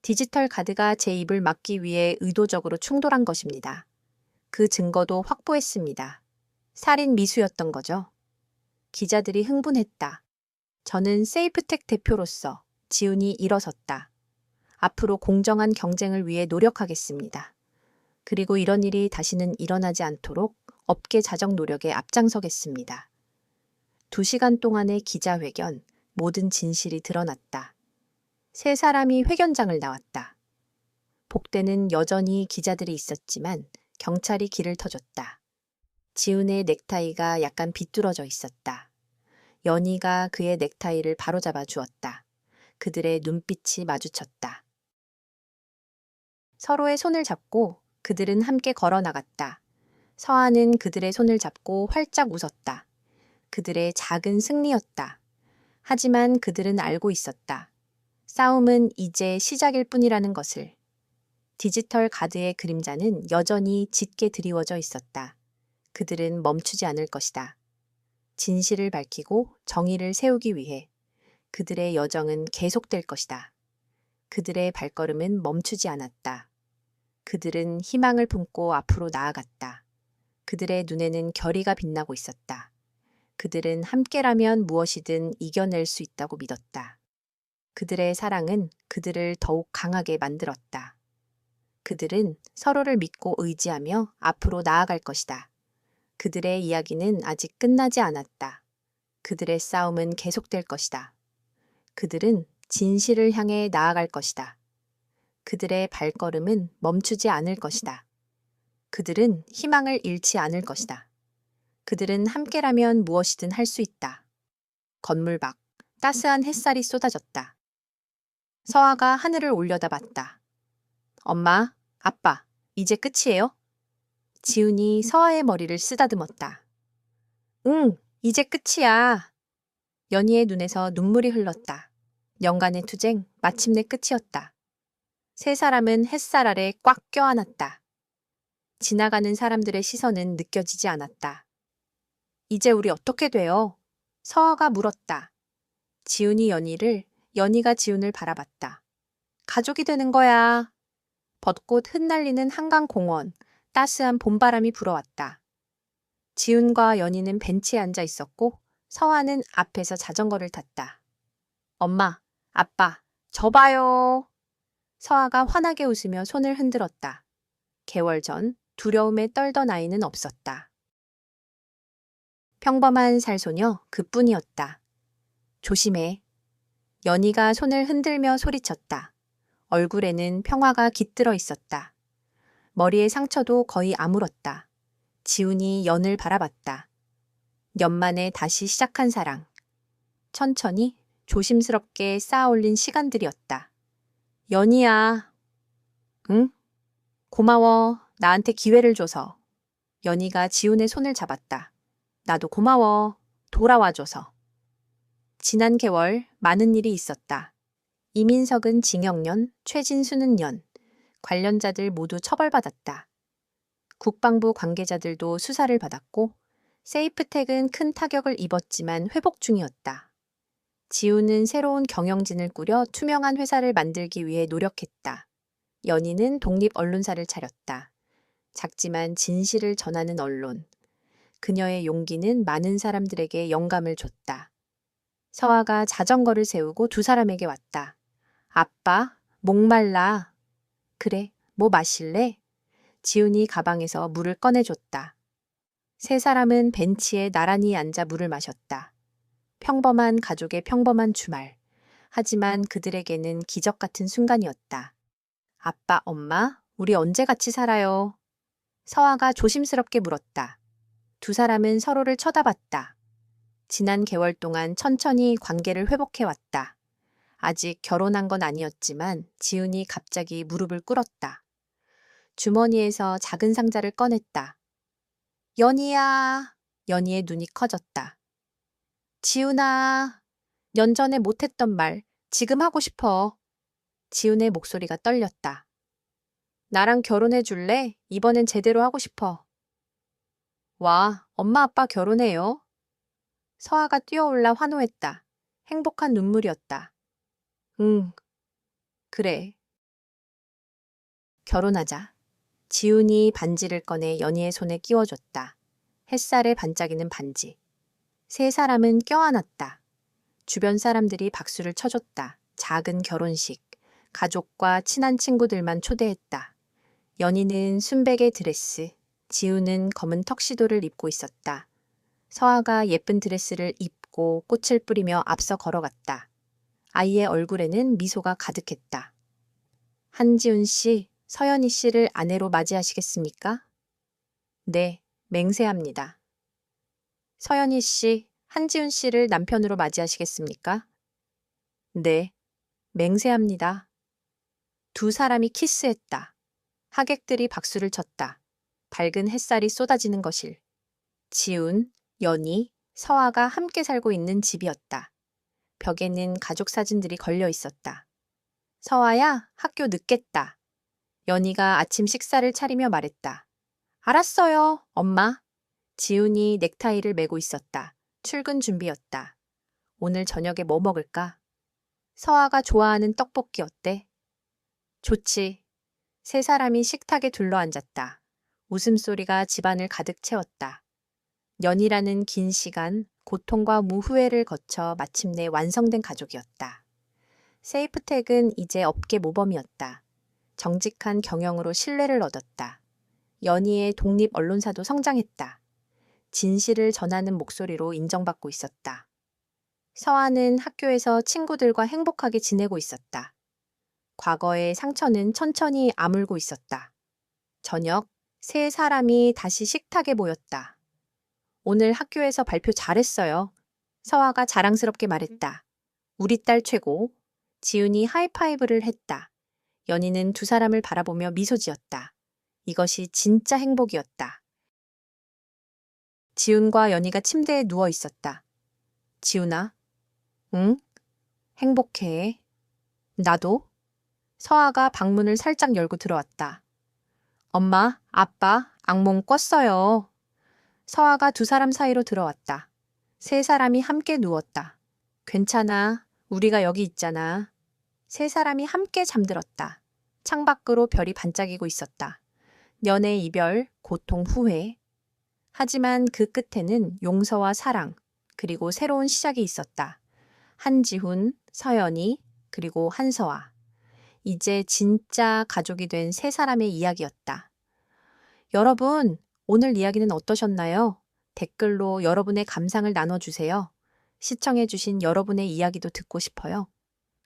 디지털 카드가 제 입을 막기 위해 의도적으로 충돌한 것입니다. 그 증거도 확보했습니다. 살인 미수였던 거죠. 기자들이 흥분했다. 저는 세이프텍 대표로서 지훈이 일어섰다. 앞으로 공정한 경쟁을 위해 노력하겠습니다. 그리고 이런 일이 다시는 일어나지 않도록 업계 자정 노력에 앞장서겠습니다. 2시간 동안의 기자회견, 모든 진실이 드러났다. 세 사람이 회견장을 나왔다. 복대는 여전히 기자들이 있었지만 경찰이 길을 터줬다. 지훈의 넥타이가 약간 비뚤어져 있었다. 연희가 그의 넥타이를 바로잡아 주었다. 그들의 눈빛이 마주쳤다. 서로의 손을 잡고 그들은 함께 걸어 나갔다. 서아는 그들의 손을 잡고 활짝 웃었다. 그들의 작은 승리였다. 하지만 그들은 알고 있었다. 싸움은 이제 시작일 뿐이라는 것을. 디지털 카드의 그림자는 여전히 짙게 드리워져 있었다. 그들은 멈추지 않을 것이다. 진실을 밝히고 정의를 세우기 위해 그들의 여정은 계속될 것이다. 그들의 발걸음은 멈추지 않았다. 그들은 희망을 품고 앞으로 나아갔다. 그들의 눈에는 결의가 빛나고 있었다. 그들은 함께라면 무엇이든 이겨낼 수 있다고 믿었다. 그들의 사랑은 그들을 더욱 강하게 만들었다. 그들은 서로를 믿고 의지하며 앞으로 나아갈 것이다. 그들의 이야기는 아직 끝나지 않았다. 그들의 싸움은 계속될 것이다. 그들은 진실을 향해 나아갈 것이다. 그들의 발걸음은 멈추지 않을 것이다. 그들은 희망을 잃지 않을 것이다. 그들은 함께라면 무엇이든 할 수 있다. 건물 밖 따스한 햇살이 쏟아졌다. 서아가 하늘을 올려다봤다. 엄마, 아빠, 이제 끝이에요? 지훈이 서아의 머리를 쓰다듬었다. 응, 이제 끝이야. 연희의 눈에서 눈물이 흘렀다. 연간의 투쟁, 마침내 끝이었다. 세 사람은 햇살 아래 꽉 껴안았다. 지나가는 사람들의 시선은 느껴지지 않았다. 이제 우리 어떻게 돼요? 서아가 물었다. 지훈이 연희를, 연희가 지훈을 바라봤다. 가족이 되는 거야. 벚꽃 흩날리는 한강공원, 따스한 봄바람이 불어왔다. 지훈과 연희는 벤치에 앉아 있었고 서아는 앞에서 자전거를 탔다. 엄마, 아빠, 저 봐요. 서아가 환하게 웃으며 손을 흔들었다. 개월 전 두려움에 떨던 아이는 없었다. 평범한 살소녀 그뿐이었다. 조심해. 연희가 손을 흔들며 소리쳤다. 얼굴에는 평화가 깃들어 있었다. 머리의 상처도 거의 아물었다. 지훈이 연을 바라봤다. 연만에 다시 시작한 사랑. 천천히 조심스럽게 쌓아올린 시간들이었다. 연희야. 응? 고마워. 나한테 기회를 줘서. 연희가 지훈의 손을 잡았다. 나도 고마워. 돌아와줘서. 지난 개월 많은 일이 있었다. 이민석은 징역년, 최진수는 연. 관련자들 모두 처벌받았다. 국방부 관계자들도 수사를 받았고 세이프텍은 큰 타격을 입었지만 회복 중이었다. 지훈은 새로운 경영진을 꾸려 투명한 회사를 만들기 위해 노력했다. 연희는 독립 언론사를 차렸다. 작지만 진실을 전하는 언론. 그녀의 용기는 많은 사람들에게 영감을 줬다. 서아가 자전거를 세우고 두 사람에게 왔다. 아빠, 목말라. 그래, 뭐 마실래? 지훈이 가방에서 물을 꺼내줬다. 세 사람은 벤치에 나란히 앉아 물을 마셨다. 평범한 가족의 평범한 주말. 하지만 그들에게는 기적 같은 순간이었다. 아빠, 엄마, 우리 언제 같이 살아요? 서아가 조심스럽게 물었다. 두 사람은 서로를 쳐다봤다. 지난 개월 동안 천천히 관계를 회복해왔다. 아직 결혼한 건 아니었지만 지훈이 갑자기 무릎을 꿇었다. 주머니에서 작은 상자를 꺼냈다. 연희야. 연희의 눈이 커졌다. 지훈아. 년 전에 못했던 말 지금 하고 싶어. 지훈의 목소리가 떨렸다. 나랑 결혼해 줄래? 이번엔 제대로 하고 싶어. 와, 엄마 아빠 결혼해요. 서아가 뛰어올라 환호했다. 행복한 눈물이었다. 응, 그래. 결혼하자. 지훈이 반지를 꺼내 연희의 손에 끼워줬다. 햇살에 반짝이는 반지. 세 사람은 껴안았다. 주변 사람들이 박수를 쳐줬다. 작은 결혼식. 가족과 친한 친구들만 초대했다. 연희는 순백의 드레스, 지훈은 검은 턱시도를 입고 있었다. 서아가 예쁜 드레스를 입고 꽃을 뿌리며 앞서 걸어갔다. 아이의 얼굴에는 미소가 가득했다. 한지훈 씨, 서연희 씨를 아내로 맞이하시겠습니까? 네, 맹세합니다. 서연희 씨, 한지훈 씨를 남편으로 맞이하시겠습니까? 네, 맹세합니다. 두 사람이 키스했다. 하객들이 박수를 쳤다. 밝은 햇살이 쏟아지는 것일. 지훈, 연희, 서아가 함께 살고 있는 집이었다. 벽에는 가족 사진들이 걸려 있었다. 서아야, 학교 늦겠다. 연희가 아침 식사를 차리며 말했다. 알았어요, 엄마. 지훈이 넥타이를 매고 있었다. 출근 준비였다. 오늘 저녁에 뭐 먹을까? 서아가 좋아하는 떡볶이 어때? 좋지. 세 사람이 식탁에 둘러앉았다. 웃음소리가 집안을 가득 채웠다. 년이라는 긴 시간, 고통과 무후회를 거쳐 마침내 완성된 가족이었다. 세이프텍은 이제 업계 모범이었다. 정직한 경영으로 신뢰를 얻었다. 연희의 독립 언론사도 성장했다. 진실을 전하는 목소리로 인정받고 있었다. 서아는 학교에서 친구들과 행복하게 지내고 있었다. 과거의 상처는 천천히 아물고 있었다. 저녁, 세 사람이 다시 식탁에 모였다. 오늘 학교에서 발표 잘했어요. 서아가 자랑스럽게 말했다. 우리 딸 최고. 지훈이 하이파이브를 했다. 연희는 두 사람을 바라보며 미소 지었다. 이것이 진짜 행복이었다. 지훈과 연희가 침대에 누워 있었다. 지훈아, 응? 행복해. 나도. 서아가 방문을 살짝 열고 들어왔다. 엄마, 아빠, 악몽 꿨어요. 서아가 두 사람 사이로 들어왔다. 세 사람이 함께 누웠다. 괜찮아. 우리가 여기 있잖아. 세 사람이 함께 잠들었다. 창밖으로 별이 반짝이고 있었다. 연애 이별, 고통 후회. 하지만 그 끝에는 용서와 사랑, 그리고 새로운 시작이 있었다. 한지훈, 서연이, 그리고 한서아. 이제 진짜 가족이 된 세 사람의 이야기였다. 여러분, 오늘 이야기는 어떠셨나요? 댓글로 여러분의 감상을 나눠주세요. 시청해주신 여러분의 이야기도 듣고 싶어요.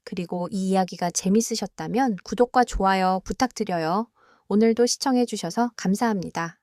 그리고 이 이야기가 재밌으셨다면 구독과 좋아요 부탁드려요. 오늘도 시청해주셔서 감사합니다.